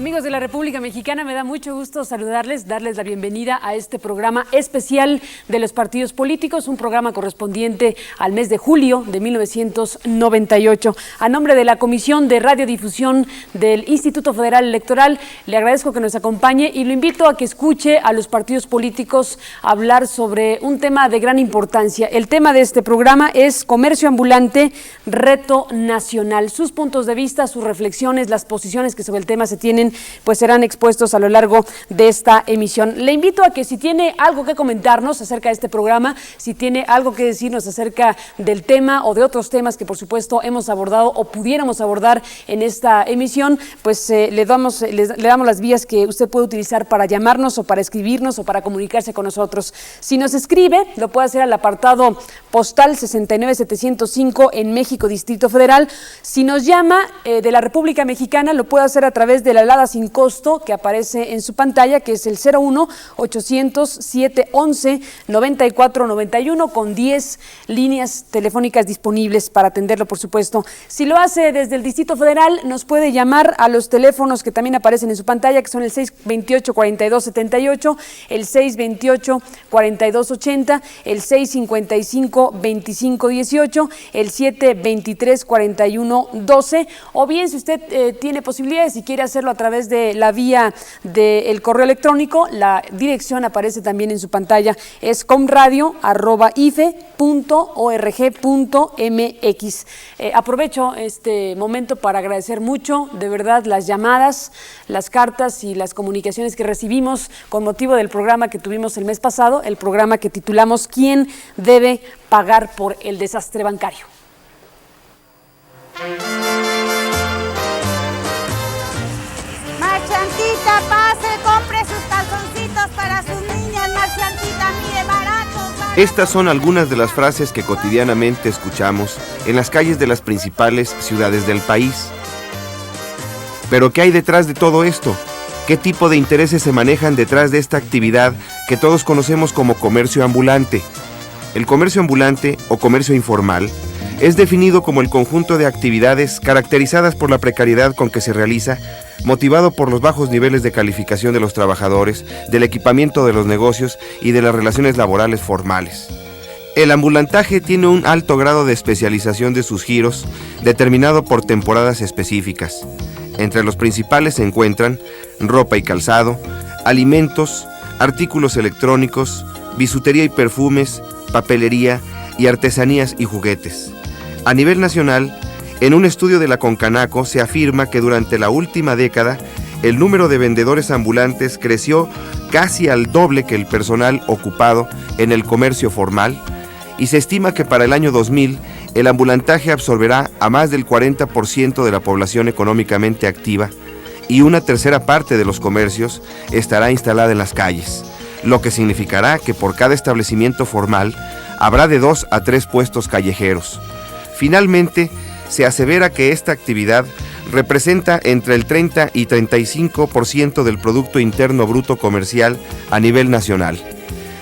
Amigos de la República Mexicana, me da mucho gusto saludarles, darles la bienvenida a este programa especial de los partidos políticos, un programa correspondiente al mes de julio de 1998. A nombre de la Comisión de Radiodifusión del Instituto Federal Electoral, le agradezco que nos acompañe y lo invito a que escuche a los partidos políticos hablar sobre un tema de gran importancia. El tema de este programa es comercio ambulante, reto nacional. Sus puntos de vista, sus reflexiones, las posiciones que sobre el tema se tienen, pues serán expuestos a lo largo de esta emisión. Le invito a que si tiene algo que comentarnos acerca de este programa, si tiene algo que decirnos acerca del tema o de otros temas que por supuesto hemos abordado o pudiéramos abordar en esta emisión, pues le damos las vías que usted puede utilizar para llamarnos o para escribirnos o para comunicarse con nosotros. Si nos escribe, lo puede hacer al apartado postal 69705 en México, Distrito Federal. Si nos llama de la República Mexicana, lo puede hacer a través de la alada sin costo que aparece en su pantalla, que es el 01-800-711-9491 con 10 líneas telefónicas disponibles para atenderlo, por supuesto. Si lo hace desde el Distrito Federal, nos puede llamar a los teléfonos que también aparecen en su pantalla, que son el 628-4278, el 628-4280, el 655-2518, el 723-4112, o bien si usted tiene posibilidades y quiere hacerlo a través de la vía del correo electrónico, la dirección aparece también en su pantalla, es comradio@ife.org.mx. Aprovecho este momento para agradecer mucho, de verdad, las llamadas, las cartas y las comunicaciones que recibimos con motivo del programa que tuvimos el mes pasado, el programa que titulamos ¿Quién debe pagar por el desastre bancario? Marchantita, pase, compre sus calzoncitos para sus niñas. Marchantita, mire, baratos. Estas son algunas de las frases que cotidianamente escuchamos en las calles de las principales ciudades del país. Pero ¿qué hay detrás de todo esto? ¿Qué tipo de intereses se manejan detrás de esta actividad que todos conocemos como comercio ambulante? El comercio ambulante o comercio informal es definido como el conjunto de actividades caracterizadas por la precariedad con que se realiza, motivado por los bajos niveles de calificación de los trabajadores, del equipamiento de los negocios y de las relaciones laborales formales. El ambulantaje tiene un alto grado de especialización de sus giros, determinado por temporadas específicas. Entre los principales se encuentran ropa y calzado, alimentos, artículos electrónicos, bisutería y perfumes, papelería y artesanías y juguetes. A nivel nacional, en un estudio de la Concanaco se afirma que durante la última década el número de vendedores ambulantes creció casi al doble que el personal ocupado en el comercio formal y se estima que para el año 2000 el ambulantaje absorberá a más del 40% de la población económicamente activa y una tercera parte de los comercios estará instalada en las calles, lo que significará que por cada establecimiento formal habrá de 2 a 3 puestos callejeros. Finalmente, se asevera que esta actividad representa entre el 30 y 35% del Producto Interno Bruto comercial a nivel nacional.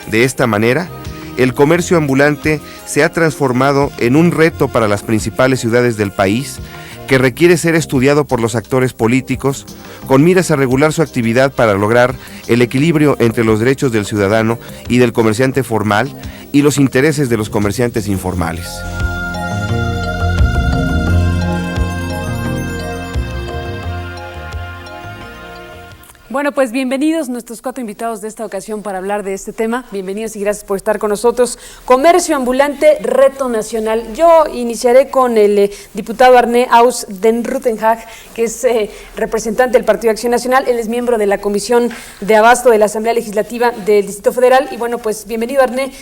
De esta manera, el comercio ambulante se ha transformado en un reto para las principales ciudades del país que requiere ser estudiado por los actores políticos con miras a regular su actividad para lograr el equilibrio entre los derechos del ciudadano y del comerciante formal y los intereses de los comerciantes informales. Bueno, pues bienvenidos nuestros 4 invitados de esta ocasión para hablar de este tema. Bienvenidos y gracias por estar con nosotros. Comercio ambulante, reto nacional. Yo iniciaré con el diputado Arne Aus den Ruttenhag, que es representante del Partido Acción Nacional. Él es miembro de la Comisión de Abasto de la Asamblea Legislativa del Distrito Federal. Y bueno, pues bienvenido, Arne.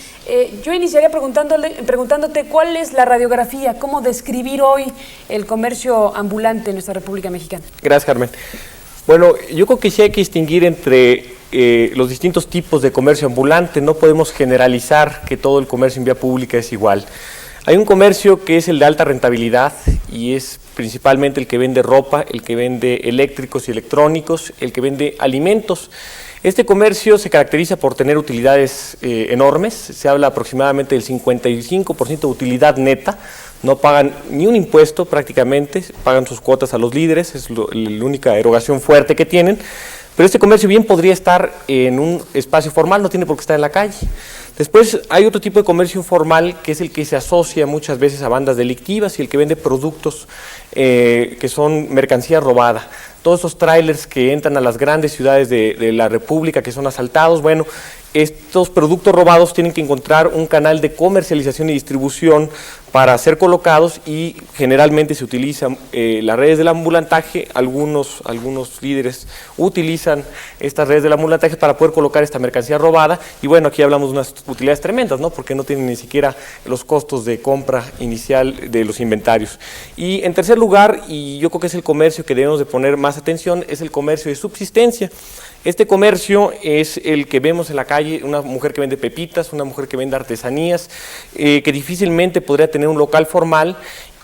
Yo iniciaría preguntándote cuál es la radiografía, cómo describir hoy el comercio ambulante en nuestra República Mexicana. Gracias, Carmen. Bueno, yo creo que sí hay que distinguir entre los distintos tipos de comercio ambulante. No podemos generalizar que todo el comercio en vía pública es igual. Hay un comercio que es el de alta rentabilidad y es principalmente el que vende ropa, el que vende eléctricos y electrónicos, el que vende alimentos. Este comercio se caracteriza por tener utilidades enormes. Se habla aproximadamente del 55% de utilidad neta no pagan ni un impuesto prácticamente, pagan sus cuotas a los líderes, es la única erogación fuerte que tienen, pero este comercio bien podría estar en un espacio formal, no tiene por qué estar en la calle. Después hay otro tipo de comercio informal que es el que se asocia muchas veces a bandas delictivas y el que vende productos que son mercancía robada. Todos esos trailers que entran a las grandes ciudades de la República, que son asaltados, bueno, estos productos robados tienen que encontrar un canal de comercialización y distribución para ser colocados y generalmente se utilizan las redes del ambulantaje. Algunos líderes utilizan estas redes del ambulantaje para poder colocar esta mercancía robada y bueno, aquí hablamos de unas utilidades tremendas, ¿no? Porque no tienen ni siquiera los costos de compra inicial de los inventarios. Y en tercer lugar, y yo creo que es el comercio que debemos de poner más atención, es el comercio de subsistencia. Este comercio es el que vemos en la calle, una mujer que vende pepitas, una mujer que vende artesanías, que difícilmente podría tener un local formal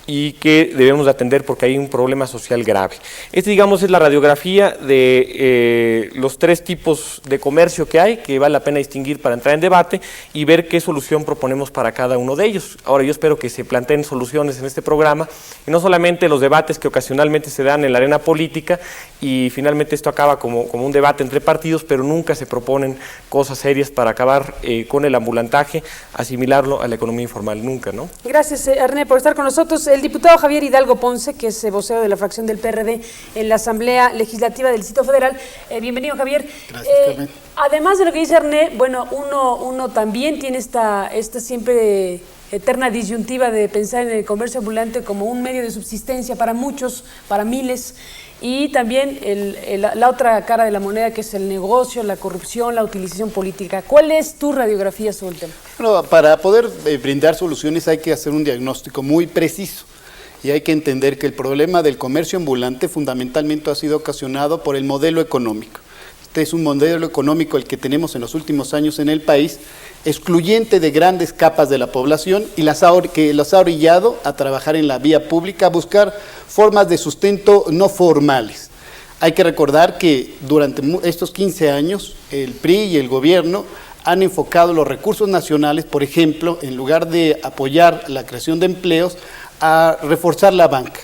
y que debemos de atender porque hay un problema social grave. Digamos, es la radiografía de los tres tipos de comercio que hay, que vale la pena distinguir para entrar en debate y ver qué solución proponemos para cada uno de ellos. Ahora, yo espero que se planteen soluciones en este programa, y no solamente los debates que ocasionalmente se dan en la arena política, y finalmente esto acaba como un debate entre partidos, pero nunca se proponen cosas serias para acabar con el ambulantaje, asimilarlo a la economía informal, nunca, ¿no? Gracias, Ernest, por estar con nosotros. El diputado Javier Hidalgo Ponce, que es vocero de la fracción del PRD en la Asamblea Legislativa del Distrito Federal. Bienvenido, Javier. Gracias, Carmen. Además de lo que dice Ernest, bueno, uno también tiene esta siempre eterna disyuntiva de pensar en el comercio ambulante como un medio de subsistencia para muchos, para miles, y también la otra cara de la moneda, que es el negocio, la corrupción, la utilización política. ¿Cuál es tu radiografía sobre el tema? Bueno, para poder brindar soluciones hay que hacer un diagnóstico muy preciso y hay que entender que el problema del comercio ambulante fundamentalmente ha sido ocasionado por el modelo económico. Este es un modelo económico el que tenemos en los últimos años en el país, excluyente de grandes capas de la población y que los ha orillado a trabajar en la vía pública, a buscar formas de sustento no formales. Hay que recordar que durante estos 15 años el PRI y el gobierno han enfocado los recursos nacionales, por ejemplo, en lugar de apoyar la creación de empleos, a reforzar la banca.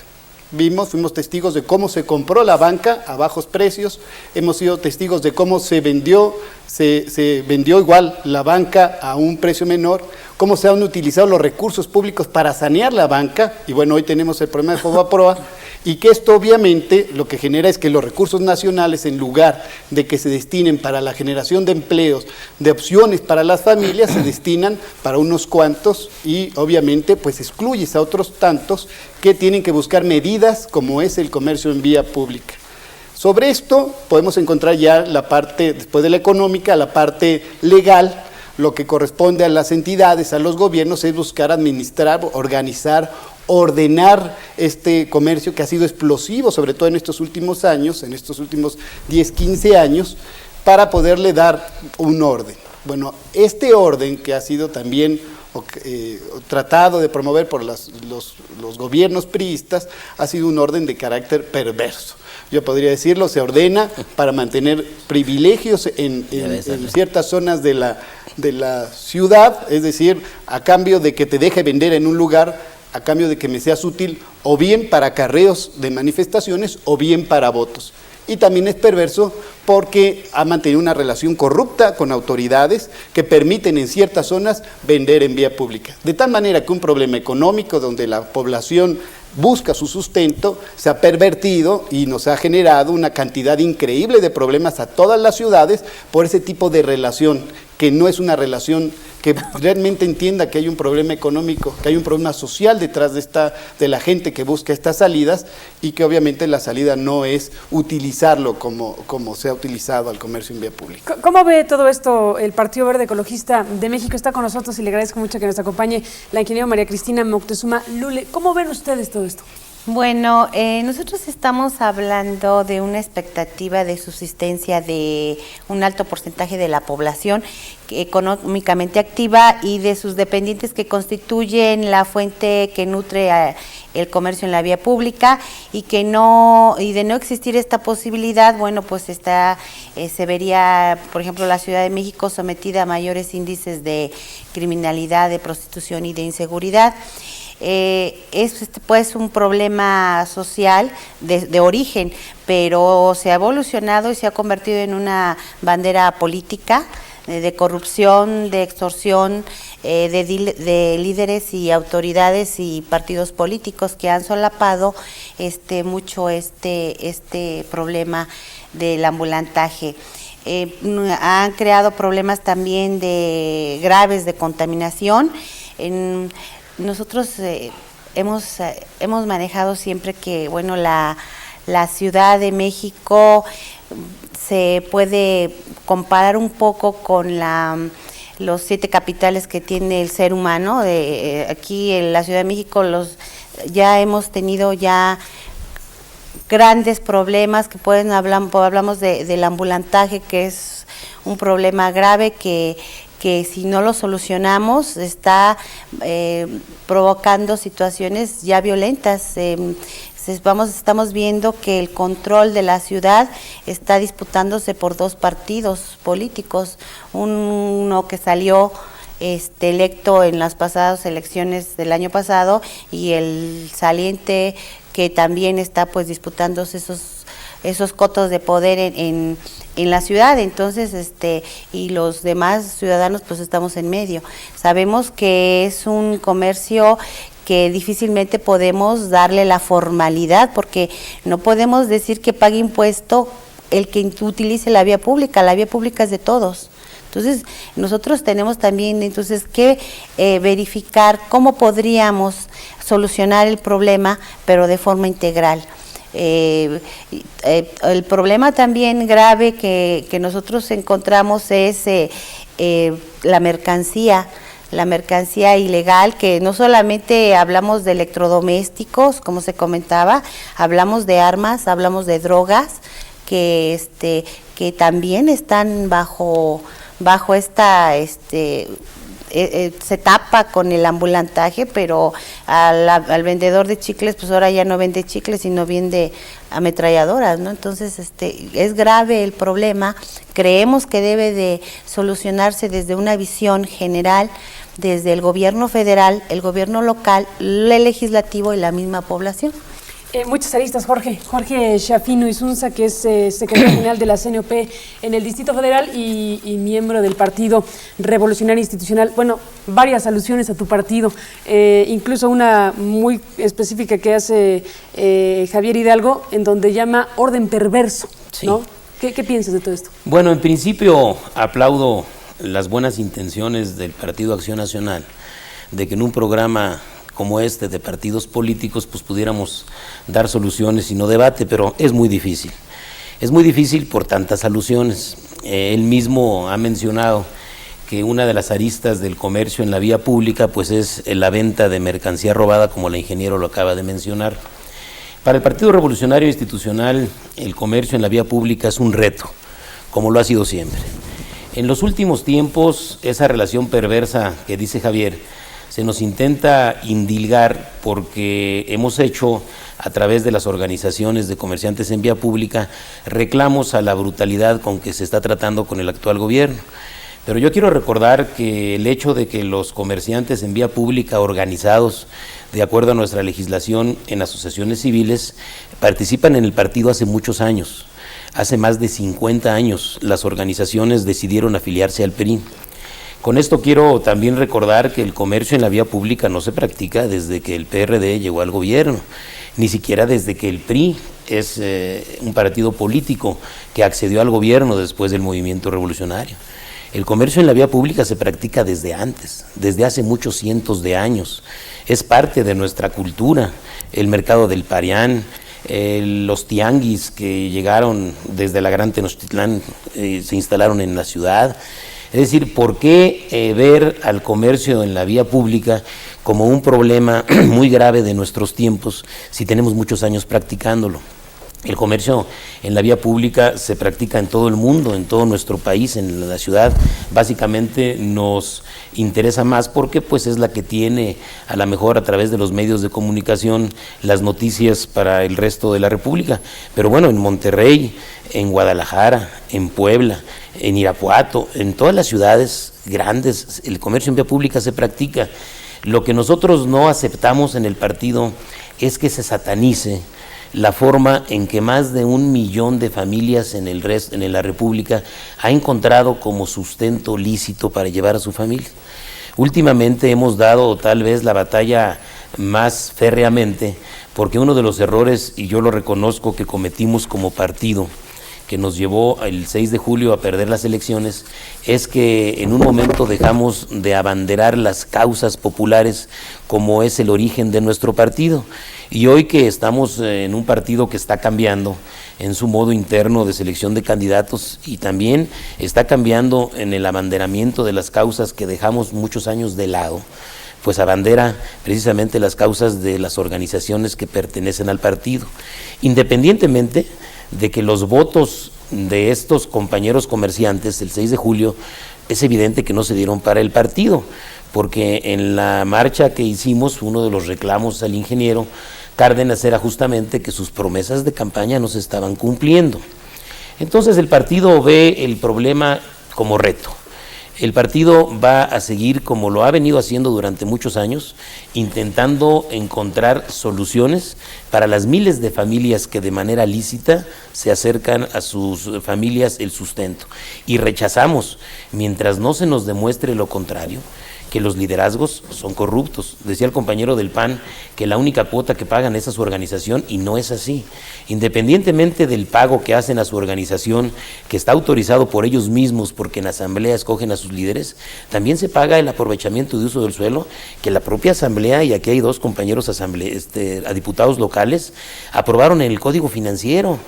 Fuimos testigos de cómo se compró la banca a bajos precios, hemos sido testigos de cómo se vendió igual la banca a un precio menor, cómo se han utilizado los recursos públicos para sanear la banca, y bueno, hoy tenemos el problema de Fobaproa, y que esto obviamente lo que genera es que los recursos nacionales, en lugar de que se destinen para la generación de empleos, de opciones para las familias, se destinan para unos cuantos y obviamente pues excluyes a otros tantos que tienen que buscar medidas como es el comercio en vía pública. Sobre esto podemos encontrar ya la parte, después de la económica, la parte legal. Lo que corresponde a las entidades, a los gobiernos, es buscar administrar, organizar, ordenar este comercio que ha sido explosivo, sobre todo en estos últimos años, en estos últimos 10, 15 años, para poderle dar un orden. Bueno, este orden que ha sido también tratado de promover por los gobiernos priistas, ha sido un orden de carácter perverso. Yo podría decirlo, se ordena para mantener privilegios en ciertas zonas de la ciudad, es decir, a cambio de que te deje vender en un lugar, a cambio de que me seas útil, o bien para acarreos de manifestaciones, o bien para votos. Y también es perverso porque ha mantenido una relación corrupta con autoridades que permiten en ciertas zonas vender en vía pública. De tal manera que un problema económico donde la población busca su sustento se ha pervertido y nos ha generado una cantidad increíble de problemas a todas las ciudades por ese tipo de relación, que no es una relación que realmente entienda que hay un problema económico, que hay un problema social detrás de la gente que busca estas salidas, y que obviamente la salida no es utilizarlo como se ha utilizado al comercio en vía pública. ¿Cómo ve todo esto el Partido Verde Ecologista de México? Está con nosotros y le agradezco mucho que nos acompañe la ingeniera María Cristina Moctezuma Lule. ¿Cómo ven ustedes todo esto? Bueno, nosotros estamos hablando de una expectativa de subsistencia de un alto porcentaje de la población económicamente activa y de sus dependientes que constituyen la fuente que nutre el comercio en la vía pública, y de no existir esta posibilidad, bueno, pues se vería, por ejemplo, la Ciudad de México sometida a mayores índices de criminalidad, de prostitución y de inseguridad. es pues un problema social de origen, pero se ha evolucionado y se ha convertido en una bandera política de corrupción, de extorsión, de líderes y autoridades y partidos políticos que han solapado mucho este problema del ambulantaje. Han creado problemas también graves de contaminación. Nosotros hemos manejado siempre que, bueno, la Ciudad de México se puede comparar un poco con los 7 capitales que tiene el ser humano. Aquí en la Ciudad de México ya hemos tenido grandes problemas que hablamos del ambulantaje, que es un problema grave que si no lo solucionamos está provocando situaciones ya violentas. Estamos viendo que el control de la ciudad está disputándose por 2 partidos políticos, uno que salió electo en las pasadas elecciones del año pasado y el saliente que también está pues disputándose esos cotos de poder en la ciudad. Entonces y los demás ciudadanos pues estamos en medio. Sabemos que es un comercio que difícilmente podemos darle la formalidad, porque no podemos decir que pague impuesto el que utilice la vía pública es de todos. Entonces, nosotros tenemos también que verificar cómo podríamos solucionar el problema, pero de forma integral. El problema también grave que nosotros encontramos es la mercancía ilegal, que no solamente hablamos de electrodomésticos, como se comentaba, hablamos de armas, hablamos de drogas, que también están bajo esta se tapa con el ambulantaje, pero al vendedor de chicles, pues ahora ya no vende chicles, sino vende ametralladoras, ¿no? Entonces, es grave el problema. Creemos que debe de solucionarse desde una visión general, desde el gobierno federal, el gobierno local, el legislativo y la misma población. Muchas aristas, Jorge Shafino Isunza, que es secretario general de la CNOP en el Distrito Federal y miembro del Partido Revolucionario Institucional. Bueno, varias alusiones a tu partido, incluso una muy específica que hace Javier Hidalgo, en donde llama orden perverso, ¿no? Sí. ¿Qué piensas de todo esto? Bueno, en principio aplaudo las buenas intenciones del Partido Acción Nacional de que en un programa como de partidos políticos, pues pudiéramos dar soluciones y no debate, pero es muy difícil. Es muy difícil por tantas alusiones. Él mismo ha mencionado que una de las aristas del comercio en la vía pública pues es la venta de mercancía robada, como el ingeniero lo acaba de mencionar. Para el Partido Revolucionario Institucional, el comercio en la vía pública es un reto, como lo ha sido siempre. En los últimos tiempos, esa relación perversa que dice Javier, se nos intenta indilgar porque hemos hecho, a través de las organizaciones de comerciantes en vía pública, reclamos a la brutalidad con que se está tratando con el actual gobierno. Pero yo quiero recordar que el hecho de que los comerciantes en vía pública organizados, de acuerdo a nuestra legislación en asociaciones civiles, participan en el partido hace muchos años. Hace más de 50 años las organizaciones decidieron afiliarse al PRI. Con esto quiero también recordar que el comercio en la vía pública no se practica desde que el PRD llegó al gobierno, ni siquiera desde que el PRI es un partido político que accedió al gobierno después del movimiento revolucionario. El comercio en la vía pública se practica desde antes, desde hace muchos cientos de años. Es parte de nuestra cultura, el mercado del Parián, los tianguis que llegaron desde la Gran Tenochtitlán, se instalaron en la ciudad. Es decir, ¿por qué ver al comercio en la vía pública como un problema muy grave de nuestros tiempos si tenemos muchos años practicándolo? El comercio en la vía pública se practica en todo el mundo, en todo nuestro país, en la ciudad. Básicamente nos interesa más porque pues es la que tiene, a lo mejor a través de los medios de comunicación, las noticias para el resto de la República. Pero bueno, en Monterrey, en Guadalajara, en Puebla, en Irapuato, en todas las ciudades grandes, el comercio en vía pública se practica. Lo que nosotros no aceptamos en el partido es que se satanice la forma en que más de 1 millón de familias en la República ha encontrado como sustento lícito para llevar a su familia. Últimamente hemos dado tal vez la batalla más férreamente, porque uno de los errores, y yo lo reconozco, que cometimos como partido, que nos llevó el 6 de julio a perder las elecciones, es que en un momento dejamos de abanderar las causas populares como es el origen de nuestro partido. Y hoy que estamos en un partido que está cambiando en su modo interno de selección de candidatos y también está cambiando en el abanderamiento de las causas que dejamos muchos años de lado, pues abandera precisamente las causas de las organizaciones que pertenecen al partido, independientemente de que los votos de estos compañeros comerciantes el 6 de julio es evidente que no se dieron para el partido, porque en la marcha que hicimos, uno de los reclamos al ingeniero Cárdenas era justamente que sus promesas de campaña no se estaban cumpliendo. Entonces el partido ve el problema como reto. El partido va a seguir como lo ha venido haciendo durante muchos años, intentando encontrar soluciones para las miles de familias que de manera lícita se acercan a sus familias el sustento. Y rechazamos, mientras no se nos demuestre lo contrario, que los liderazgos son corruptos. Decía el compañero del PAN que la única cuota que pagan es a su organización, y no es así. Independientemente del pago que hacen a su organización, que está autorizado por ellos mismos porque en asamblea escogen a sus líderes, también se paga el aprovechamiento de uso del suelo que la propia asamblea, y aquí hay 2 compañeros a diputados locales, aprobaron en el Código Financiero.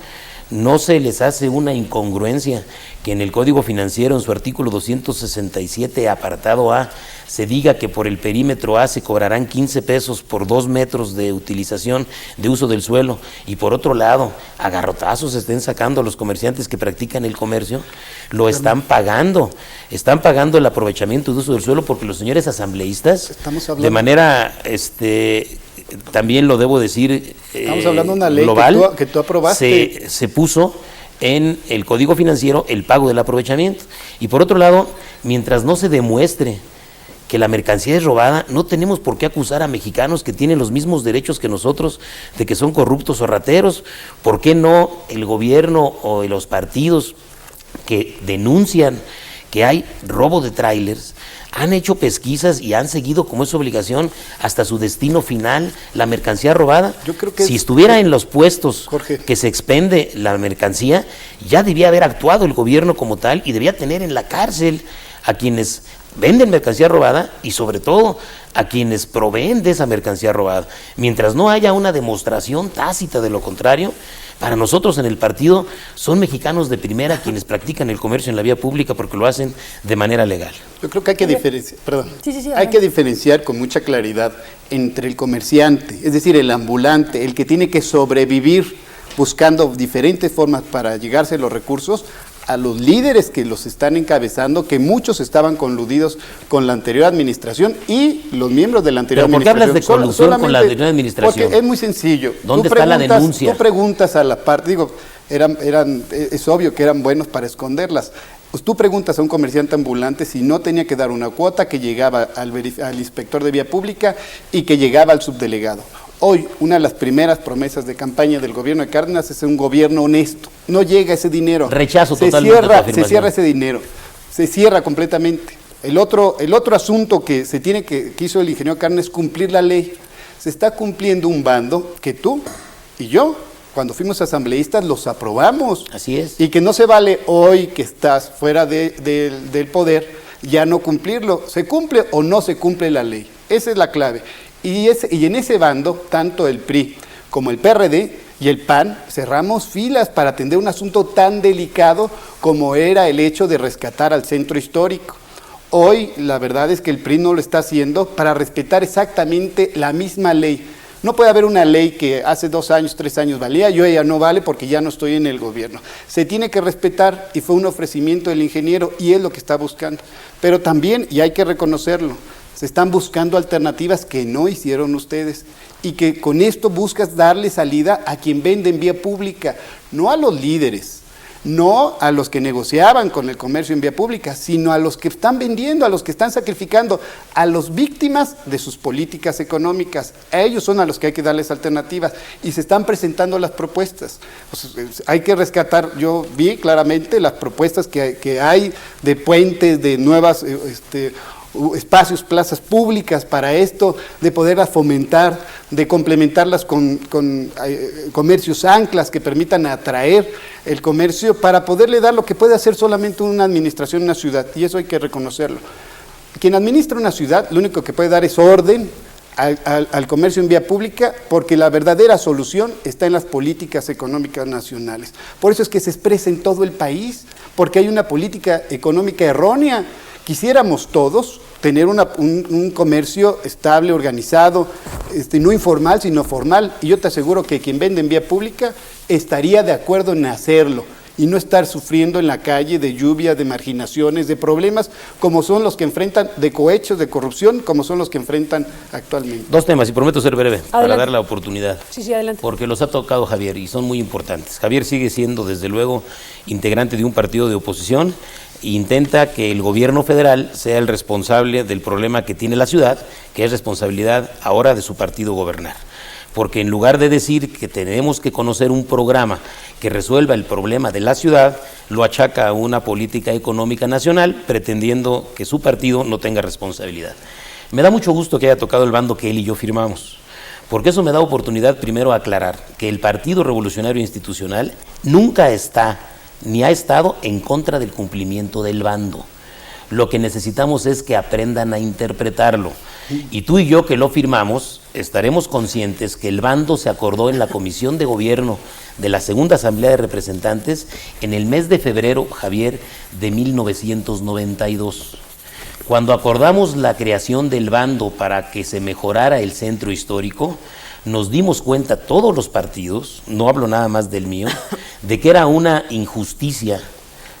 No se les hace una incongruencia que en el Código Financiero, en su artículo 267, apartado A, se diga que por el perímetro A se cobrarán 15 pesos por 2 metros de utilización de uso del suelo, y por otro lado, a garrotazos estén sacando a los comerciantes que practican el comercio, lo están pagando el aprovechamiento de uso del suelo, porque los señores asambleístas, de manera, también lo debo decir, estamos hablando de una ley global, que tú aprobaste. Se puso en el Código Financiero el pago del aprovechamiento. Y por otro lado, mientras no se demuestre que la mercancía es robada, no tenemos por qué acusar a mexicanos que tienen los mismos derechos que nosotros de que son corruptos o rateros. ¿Por qué no el gobierno o los partidos que denuncian que hay robo de tráilers han hecho pesquisas y han seguido, como es su obligación, hasta su destino final, la mercancía robada? Yo creo que si estuviera en los puestos, Jorge, que se expende la mercancía, ya debía haber actuado el gobierno como tal y debía tener en la cárcel a quienes venden mercancía robada y sobre todo a quienes proveen de esa mercancía robada. Mientras no haya una demostración tácita de lo contrario, para nosotros en el partido son mexicanos de primera quienes practican el comercio en la vía pública porque lo hacen de manera legal. Yo creo que hay que diferenciar, hay que diferenciar con mucha claridad entre el comerciante, es decir, el ambulante, el que tiene que sobrevivir buscando diferentes formas para llegarse los recursos, a los líderes que los están encabezando, que muchos estaban coludidos con la anterior administración y los miembros de la anterior administración. ¿Pero por qué hablas de colusión con la anterior administración? Porque es muy sencillo. ¿Dónde está la denuncia? Tú preguntas a la parte, es obvio que eran buenos para esconderlas. Pues tú preguntas a un comerciante ambulante si no tenía que dar una cuota que llegaba al inspector de vía pública y que llegaba al subdelegado. Hoy, una de las primeras promesas de campaña del gobierno de Cárdenas es un gobierno honesto. No llega ese dinero. Rechazo totalmente tu afirmación. Se cierra ese dinero. Se cierra completamente. El otro asunto que hizo el ingeniero Cárdenas es cumplir la ley. Se está cumpliendo un bando que tú y yo, cuando fuimos asambleístas, los aprobamos. Así es. Y que no se vale hoy que estás fuera del poder ya no cumplirlo. ¿Se cumple o no se cumple la ley? Esa es la clave. Y en ese bando, tanto el PRI como el PRD y el PAN, cerramos filas para atender un asunto tan delicado como era el hecho de rescatar al centro histórico. Hoy, la verdad es que el PRI no lo está haciendo para respetar exactamente la misma ley. No puede haber una ley que hace 2 años, 3 años valía, yo ya no vale porque ya no estoy en el gobierno. Se tiene que respetar y fue un ofrecimiento del ingeniero y es lo que está buscando. Pero también, y hay que reconocerlo, se están buscando alternativas que no hicieron ustedes y que con esto buscas darle salida a quien vende en vía pública, no a los líderes. no a los que negociaban con el comercio en vía pública, sino a los que están vendiendo, a los que están sacrificando, a las víctimas de sus políticas económicas. A ellos son a los que hay que darles alternativas y se están presentando las propuestas. Pues, hay que rescatar, yo vi claramente las propuestas que hay de puentes, de nuevas espacios, plazas públicas para esto, de poderlas fomentar, de complementarlas con comercios anclas que permitan atraer el comercio para poderle dar lo que puede hacer solamente una administración en una ciudad, y eso hay que reconocerlo. Quien administra una ciudad, lo único que puede dar es orden al comercio en vía pública, porque la verdadera solución está en las políticas económicas nacionales. Por eso es que se expresa en todo el país, porque hay una política económica errónea. Quisiéramos todos tener un comercio estable, organizado, no informal, sino formal, y yo te aseguro que quien vende en vía pública estaría de acuerdo en hacerlo, y no estar sufriendo en la calle de lluvia, de marginaciones, de problemas como son los que enfrentan, de cohechos, de corrupción, como son los que enfrentan actualmente. Dos temas, y prometo ser breve, Adelante. para dar la oportunidad. Sí, adelante. Porque los ha tocado Javier y son muy importantes. Javier sigue siendo, desde luego, integrante de un partido de oposición e intenta que el gobierno federal sea el responsable del problema que tiene la ciudad, que es responsabilidad ahora de su partido gobernar. Porque en lugar de decir que tenemos que conocer un programa que resuelva el problema de la ciudad, lo achaca a una política económica nacional, pretendiendo que su partido no tenga responsabilidad. Me da mucho gusto que haya tocado el bando que él y yo firmamos, porque eso me da oportunidad primero a aclarar que el Partido Revolucionario Institucional nunca está ni ha estado en contra del cumplimiento del bando. Lo que necesitamos es que aprendan a interpretarlo. Y tú y yo que lo firmamos, estaremos conscientes que el bando se acordó en la Comisión de Gobierno de la Segunda Asamblea de Representantes en el mes de febrero, Javier, de 1992. Cuando acordamos la creación del bando para que se mejorara el centro histórico, nos dimos cuenta todos los partidos, no hablo nada más del mío, de que era una injusticia,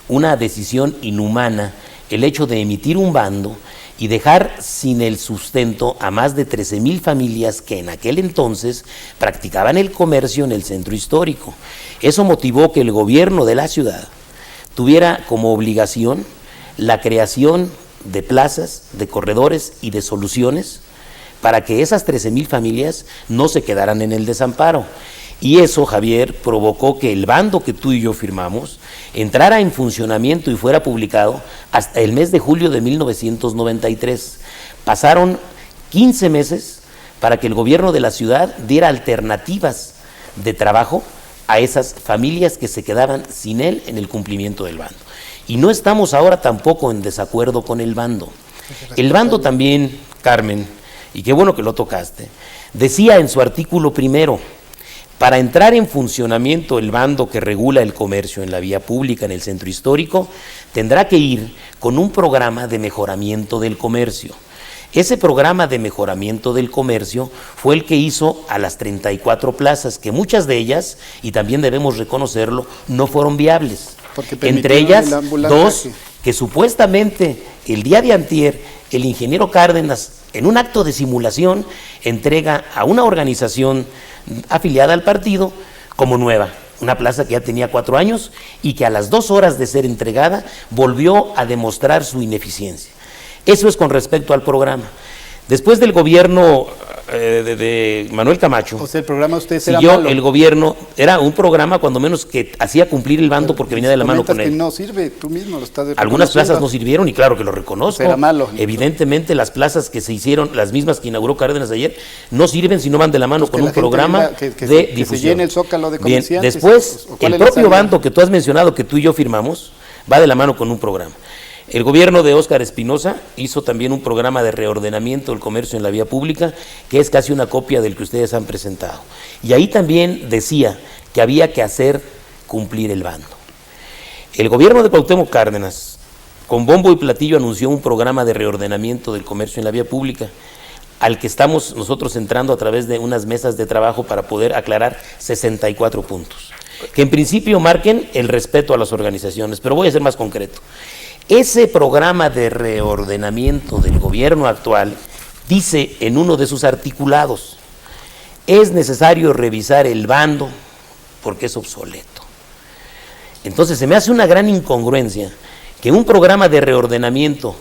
una decisión inhumana, el hecho de emitir un bando y dejar sin el sustento a más de 13,000 familias que en aquel entonces practicaban el comercio en el centro histórico. Eso motivó que el gobierno de la ciudad tuviera como obligación la creación de plazas, de corredores y de soluciones para que esas 13,000 familias no se quedaran en el desamparo. Y eso, Javier, provocó que el bando que tú y yo firmamos entrara en funcionamiento y fuera publicado hasta el mes de julio de 1993. Pasaron 15 meses para que el gobierno de la ciudad diera alternativas de trabajo a esas familias que se quedaban sin él en el cumplimiento del bando. Y no estamos ahora tampoco en desacuerdo con el bando. El bando también, Carmen, y qué bueno que lo tocaste, decía en su artículo primero: para entrar en funcionamiento el bando que regula el comercio en la vía pública en el centro histórico, tendrá que ir con un programa de mejoramiento del comercio. Ese programa de mejoramiento del comercio fue el que hizo a las 34 plazas, que muchas de ellas, y también debemos reconocerlo, no fueron viables. Entre ellas, dos que supuestamente el día de antier, el ingeniero Cárdenas, en un acto de simulación, entrega a una organización afiliada al partido como nueva, una plaza que ya tenía 4 años y que a las 2 horas de ser entregada volvió a demostrar su ineficiencia. Eso es con respecto al programa. Después del gobierno de Manuel Camacho, o sea, el programa usted era siguió malo. El gobierno, era un programa cuando menos que hacía cumplir el bando porque venía de la mano con él. Que no sirve, tú mismo lo estás Algunas plazas no sirvieron y claro que lo reconozco. Era malo. Evidentemente las plazas que se hicieron, las mismas que inauguró Cárdenas ayer, no sirven si no van de la mano con un programa de difusión. Que se llene el zócalo de Bien, comerciantes. después, el propio bando que tú has mencionado, que tú y yo firmamos, va de la mano con un programa. El gobierno de Óscar Espinosa hizo también un programa de reordenamiento del comercio en la vía pública, que es casi una copia del que ustedes han presentado. Y ahí también decía que había que hacer cumplir el bando. El gobierno de Cuauhtémoc Cárdenas, con bombo y platillo, anunció un programa de reordenamiento del comercio en la vía pública, al que estamos nosotros entrando a través de unas mesas de trabajo para poder aclarar 64 puntos, que en principio marquen el respeto a las organizaciones, pero voy a ser más concreto. Ese programa de reordenamiento del gobierno actual dice en uno de sus articulados: es necesario revisar el bando porque es obsoleto. Entonces se me hace una gran incongruencia que un programa de reordenamiento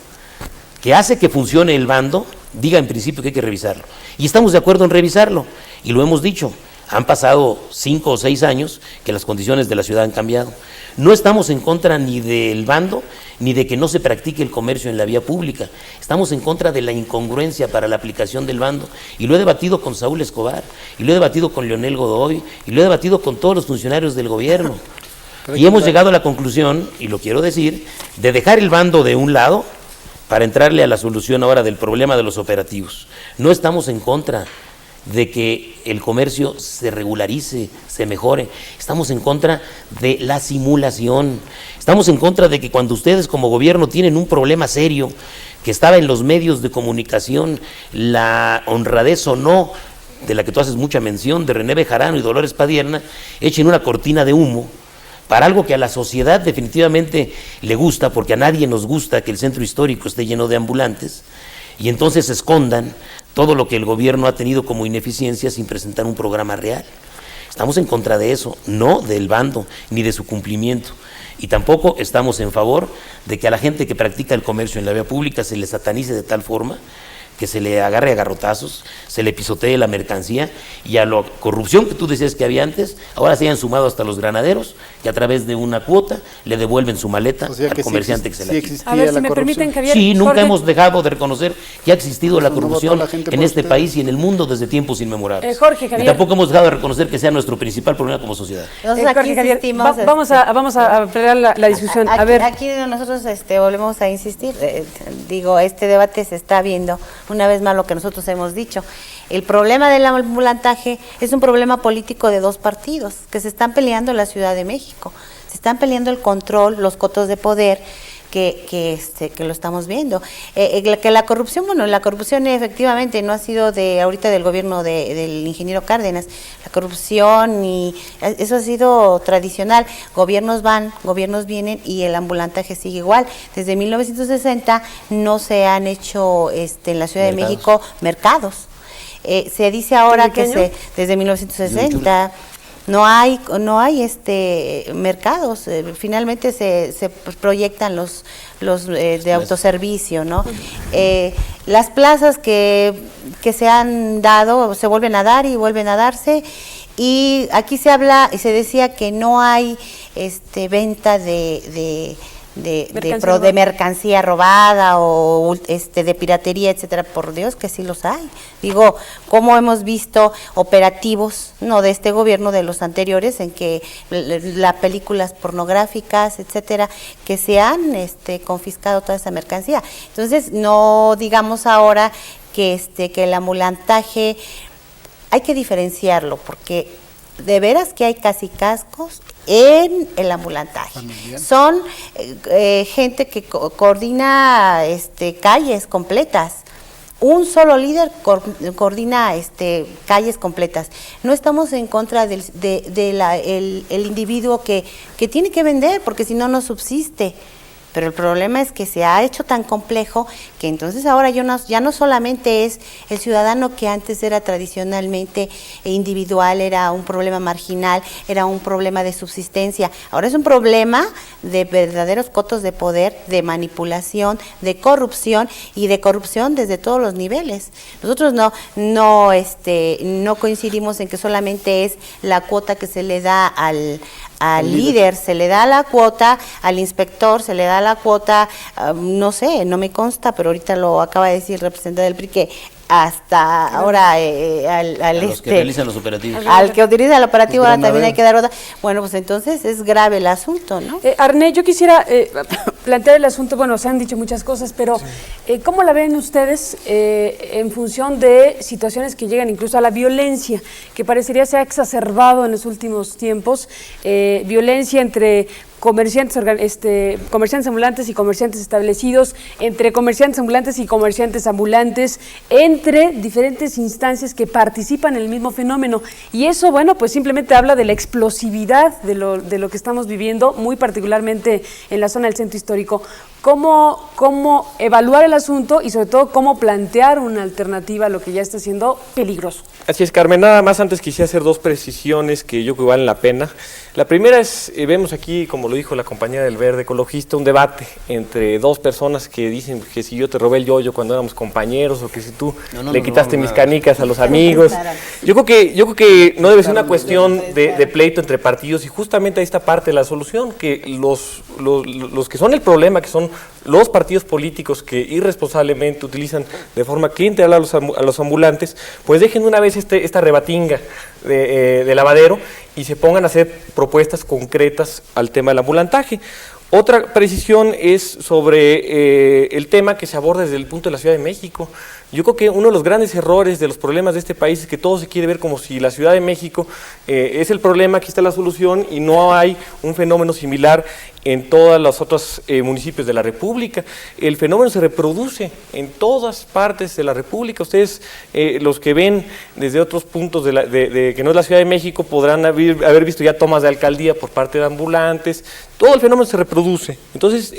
que hace que funcione el bando diga en principio que hay que revisarlo. Y estamos de acuerdo en revisarlo, y lo hemos dicho. Han pasado 5 o 6 años que las condiciones de la ciudad han cambiado. No estamos en contra ni del bando, ni de que no se practique el comercio en la vía pública. Estamos en contra de la incongruencia para la aplicación del bando. Y lo he debatido con Saúl Escobar, y lo he debatido con Leonel Godoy, y lo he debatido con todos los funcionarios del gobierno. Y hemos llegado a la conclusión, y lo quiero decir, de dejar el bando de un lado para entrarle a la solución ahora del problema de los operativos. No estamos en contra de que el comercio se regularice, se mejore. Estamos en contra de la simulación. Estamos en contra de que cuando ustedes como gobierno tienen un problema serio, que estaba en los medios de comunicación, la honradez o no, de la que tú haces mucha mención, de René Bejarano y Dolores Padierna, echen una cortina de humo para algo que a la sociedad definitivamente le gusta, porque a nadie nos gusta que el centro histórico esté lleno de ambulantes, y entonces escondan todo lo que el gobierno ha tenido como ineficiencia sin presentar un programa real. Estamos en contra de eso, no del bando ni de su cumplimiento. Y tampoco estamos en favor de que a la gente que practica el comercio en la vía pública se le satanice de tal forma que se le agarre a garrotazos, se le pisotee la mercancía, y a la corrupción que tú decías que había antes, ahora se hayan sumado hasta los granaderos, que a través de una cuota le devuelven su maleta al comerciante que se la quita. A ver, si me permiten, Javier. Sí, nunca Jorge, hemos dejado de reconocer que ha existido la corrupción en este país y en el mundo desde tiempos inmemorables. Jorge, Javier. Y tampoco hemos dejado de reconocer que sea nuestro principal problema como sociedad. Entonces aquí Jorge, Javier, insistimos, vamos a ampliar la discusión. Aquí, A ver, aquí nosotros volvemos a insistir, digo, este debate se está viendo una vez más lo que nosotros hemos dicho. El problema del ambulantaje es un problema político de dos partidos que se están peleando en la Ciudad de México. Se están peleando el control, los cotos de poder, que lo estamos viendo. Que la corrupción, bueno, la corrupción efectivamente no ha sido de ahorita del gobierno del ingeniero Cárdenas. La corrupción y eso ha sido tradicional. Gobiernos van, gobiernos vienen y el ambulantaje sigue igual. Desde 1960 no se han hecho en la Ciudad de México mercados. Se dice ahora que desde 1960 no hay mercados, finalmente se proyectan los de autoservicio, ¿no? Las plazas que se han dado se vuelven a dar y vuelven a darse, y aquí se habla y se decía que no hay venta de mercancía robada o de piratería, etcétera. Por Dios que sí los hay. Digo, como hemos visto operativos, no de este gobierno, de los anteriores, en que las películas pornográficas, etcétera, que se han confiscado toda esa mercancía. Entonces, no digamos ahora que el ambulantaje hay que diferenciarlo, porque de veras que hay casi cascos en el ambulantaje. Son gente que coordina calles completas. Un solo líder coordina calles completas. No estamos en contra del el individuo que tiene que vender, porque si no, no subsiste. Pero el problema es que se ha hecho tan complejo que entonces ahora ya no solamente es el ciudadano que antes era tradicionalmente individual, era un problema marginal, era un problema de subsistencia. Ahora es un problema de verdaderos cotos de poder, de manipulación, de corrupción, y de corrupción desde todos los niveles. Nosotros no coincidimos en que solamente es la cuota que se le da al líder, se le da la cuota, al inspector se le da la cuota, no sé, no me consta, pero ahorita lo acaba de decir el representante del PRI, que hasta ahora a los que realizan los operativos. Al que utiliza el operativo ahora también hay que dar otra. Bueno, pues entonces es grave el asunto, ¿no? Arné, yo quisiera plantear el asunto, bueno, se han dicho muchas cosas, pero ¿cómo la ven ustedes en función de situaciones que llegan incluso a la violencia, que parecería se ha exacerbado en los últimos tiempos, violencia entre comerciantes ambulantes y comerciantes establecidos, entre comerciantes ambulantes y comerciantes ambulantes, entre diferentes instancias que participan en el mismo fenómeno? Y eso, bueno, pues simplemente habla de la explosividad de lo que estamos viviendo, muy particularmente en la zona del centro histórico. cómo evaluar el asunto y sobre todo cómo plantear una alternativa a lo que ya está siendo peligroso. Así es, Carmen. Nada más antes quisiera hacer dos precisiones que yo creo que valen la pena. La primera es, vemos aquí, como lo dijo la compañera del Verde Ecologista, un debate entre dos personas que dicen que si yo te robé el yoyo cuando éramos compañeros o que si tú le quitaste mis canicas a los amigos. Yo creo que no debe ser una cuestión de pleito entre partidos y justamente ahí está parte de la solución, que los que son el problema, que son los partidos políticos que irresponsablemente utilizan de forma clientelar a los ambulantes, pues dejen una vez esta rebatinga de lavadero y se pongan a hacer propuestas concretas al tema del ambulantaje. Otra precisión es sobre el tema que se aborda desde el punto de la Ciudad de México. Yo creo que uno de los grandes errores de los problemas de este país es que todo se quiere ver como si la Ciudad de México es el problema, aquí está la solución, y no hay un fenómeno similar en todos los otros municipios de la República. El fenómeno se reproduce en todas partes de la República. Ustedes, los que ven desde otros puntos de que no es la Ciudad de México, podrán haber visto ya tomas de alcaldía por parte de ambulantes. Todo el fenómeno se reproduce. Entonces,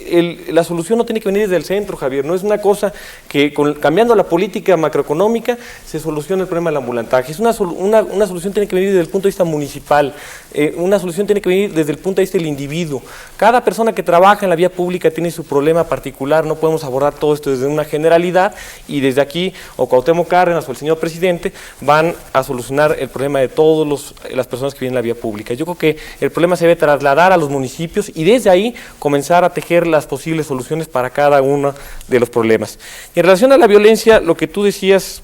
la solución no tiene que venir desde el centro, Javier. No es una cosa que cambiando la política macroeconómica se soluciona el problema del ambulantaje. Es una solución tiene que venir desde el punto de vista municipal. Una solución tiene que venir desde el punto de vista del individuo. Cada persona que trabaja en la vía pública tiene su problema particular. No podemos abordar todo esto desde una generalidad y desde aquí, o Cuauhtémoc Cárdenas o el señor presidente van a solucionar el problema de todas las personas que viven en la vía pública. Yo creo que el problema se debe trasladar a los municipios y desde ahí comenzar a tejer las posibles soluciones para cada uno de los problemas. Y en relación a la violencia, lo que tú decías,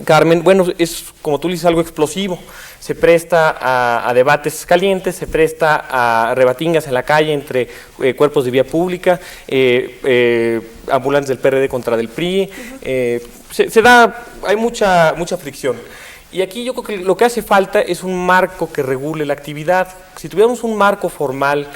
Carmen, bueno, es como tú dices, algo explosivo. Se presta a debates calientes, se presta a rebatingas en la calle entre cuerpos de vía pública, ambulantes del PRD contra del PRI, hay mucha fricción. Y aquí yo creo que lo que hace falta es un marco que regule la actividad. Si tuviéramos un marco formal,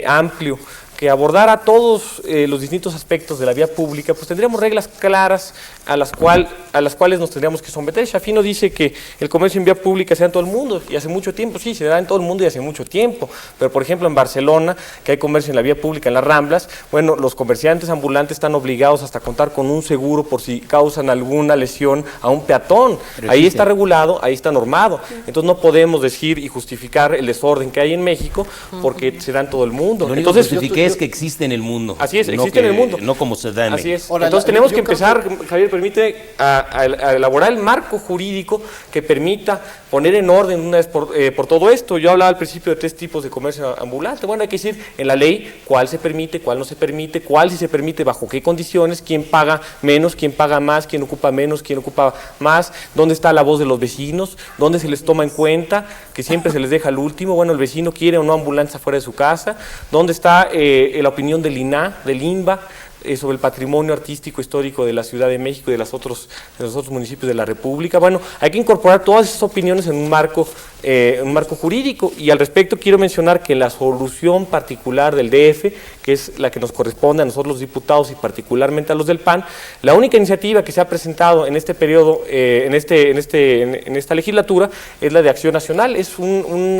amplio, que abordara todos los distintos aspectos de la vía pública, pues tendríamos reglas claras a las cuales nos tendríamos que someter. Shafino dice que el comercio en vía pública se da en todo el mundo, y hace mucho tiempo, sí, se da en todo el mundo y hace mucho tiempo, pero por ejemplo en Barcelona, que hay comercio en la vía pública, en las Ramblas, bueno, los comerciantes ambulantes están obligados hasta contar con un seguro por si causan alguna lesión a un peatón. Pero ahí está regulado, ahí está normado. Entonces no podemos decir y justificar el desorden que hay en México porque se da en todo el mundo. Entonces es que existe en el mundo. Así es, existe en el mundo. No como se da en México. Así es. Ahora, entonces tenemos que empezar, Javier, permite, a elaborar el marco jurídico que permita poner en orden una vez por todo esto. Yo hablaba al principio de 3 tipos de comercio ambulante. Bueno, hay que decir en la ley cuál se permite, cuál no se permite, cuál sí se permite, bajo qué condiciones, quién paga menos, quién paga más, quién ocupa menos, quién ocupa más, dónde está la voz de los vecinos, dónde se les toma en cuenta, que siempre se les deja al último. Bueno, el vecino quiere o no ambulancia fuera de su casa, dónde está la opinión del INAH, del INBA, sobre el patrimonio artístico histórico de la Ciudad de México y de los otros municipios de la República. Bueno, hay que incorporar todas esas opiniones en un marco jurídico, y al respecto quiero mencionar que la solución particular del DF, que es la que nos corresponde a nosotros los diputados y particularmente a los del PAN, la única iniciativa que se ha presentado en este periodo, en esta legislatura, es la de Acción Nacional. Es un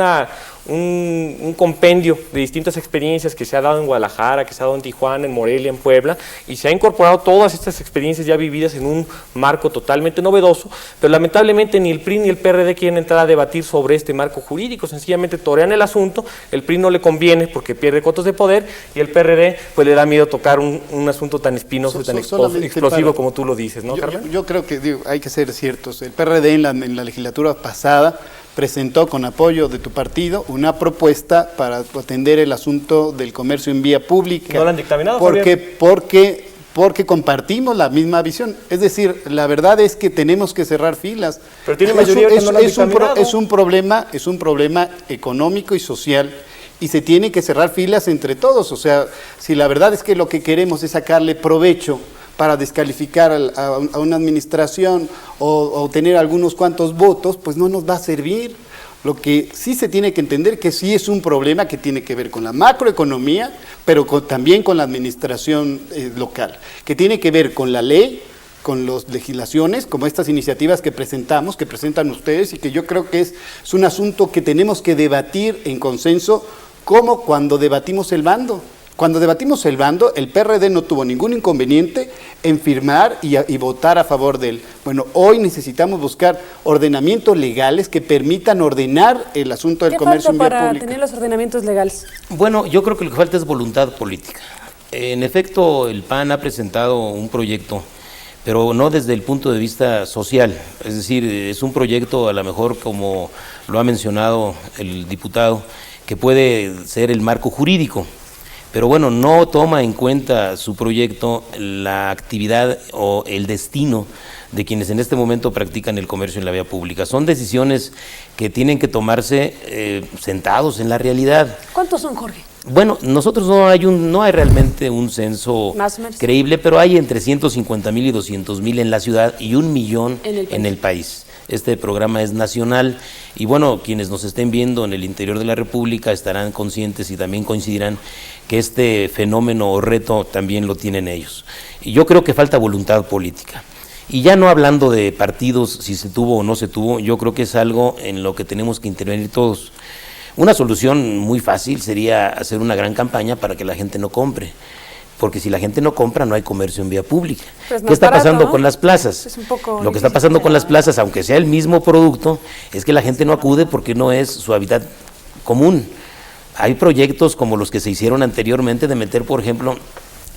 compendio de distintas experiencias que se ha dado en Guadalajara, que se ha dado en Tijuana, en Morelia, en Puebla, y se ha incorporado todas estas experiencias ya vividas en un marco totalmente novedoso, pero lamentablemente ni el PRI ni el PRD quieren entrar a debatir sobre este marco jurídico. Sencillamente torean el asunto, el PRI no le conviene porque pierde cotos de poder, y el PRD pues le da miedo tocar un asunto tan espinoso y tan explosivo como tú lo dices, ¿no, Carmen? Yo creo que hay que ser ciertos. El PRD en la legislatura pasada presentó, con apoyo de tu partido, una propuesta para atender el asunto del comercio en vía pública. ¿No la han dictaminado? Porque compartimos la misma visión. Es decir, la verdad es que tenemos que cerrar filas. Pero tiene mayoría que no la han dictaminado. Es un problema económico y social, y se tiene que cerrar filas entre todos. O sea, si la verdad es que lo que queremos es sacarle provecho para descalificar a una administración o tener algunos cuantos votos, pues no nos va a servir. Lo que sí se tiene que entender que sí es un problema que tiene que ver con la macroeconomía, pero también con la administración local, que tiene que ver con la ley, con las legislaciones, como estas iniciativas que presentan ustedes, y que yo creo que es un asunto que tenemos que debatir en consenso, como cuando debatimos el bando. Cuando debatimos el bando, el PRD no tuvo ningún inconveniente en firmar y votar a favor de él. Bueno, hoy necesitamos buscar ordenamientos legales que permitan ordenar el asunto del comercio en vía para pública. tener los ordenamientos legales? Bueno, yo creo que lo que falta es voluntad política. En efecto, el PAN ha presentado un proyecto, pero no desde el punto de vista social. Es decir, es un proyecto, a lo mejor, como lo ha mencionado el diputado, que puede ser el marco jurídico. Pero bueno, no toma en cuenta su proyecto la actividad o el destino de quienes en este momento practican el comercio en la vía pública. Son decisiones que tienen que tomarse sentados en la realidad. ¿Cuántos son, Jorge? Bueno, nosotros no hay realmente un censo Más o menos. creíble, pero hay entre 150,000 y 200,000 en la ciudad y 1,000,000 en el país. Este programa es nacional y bueno, quienes nos estén viendo en el interior de la República estarán conscientes y también coincidirán que este fenómeno o reto también lo tienen ellos. Y yo creo que falta voluntad política. Y ya no hablando de partidos, si se tuvo o no se tuvo, yo creo que es algo en lo que tenemos que intervenir todos. Una solución muy fácil sería hacer una gran campaña para que la gente no compre. Porque si la gente no compra, no hay comercio en vía pública. Pues ¿Qué está barato, pasando ¿no? con las plazas? Es un poco Lo que está pasando con las plazas, aunque sea el mismo producto, es que la gente no acude porque no es su hábitat común. Hay proyectos como los que se hicieron anteriormente de meter, por ejemplo,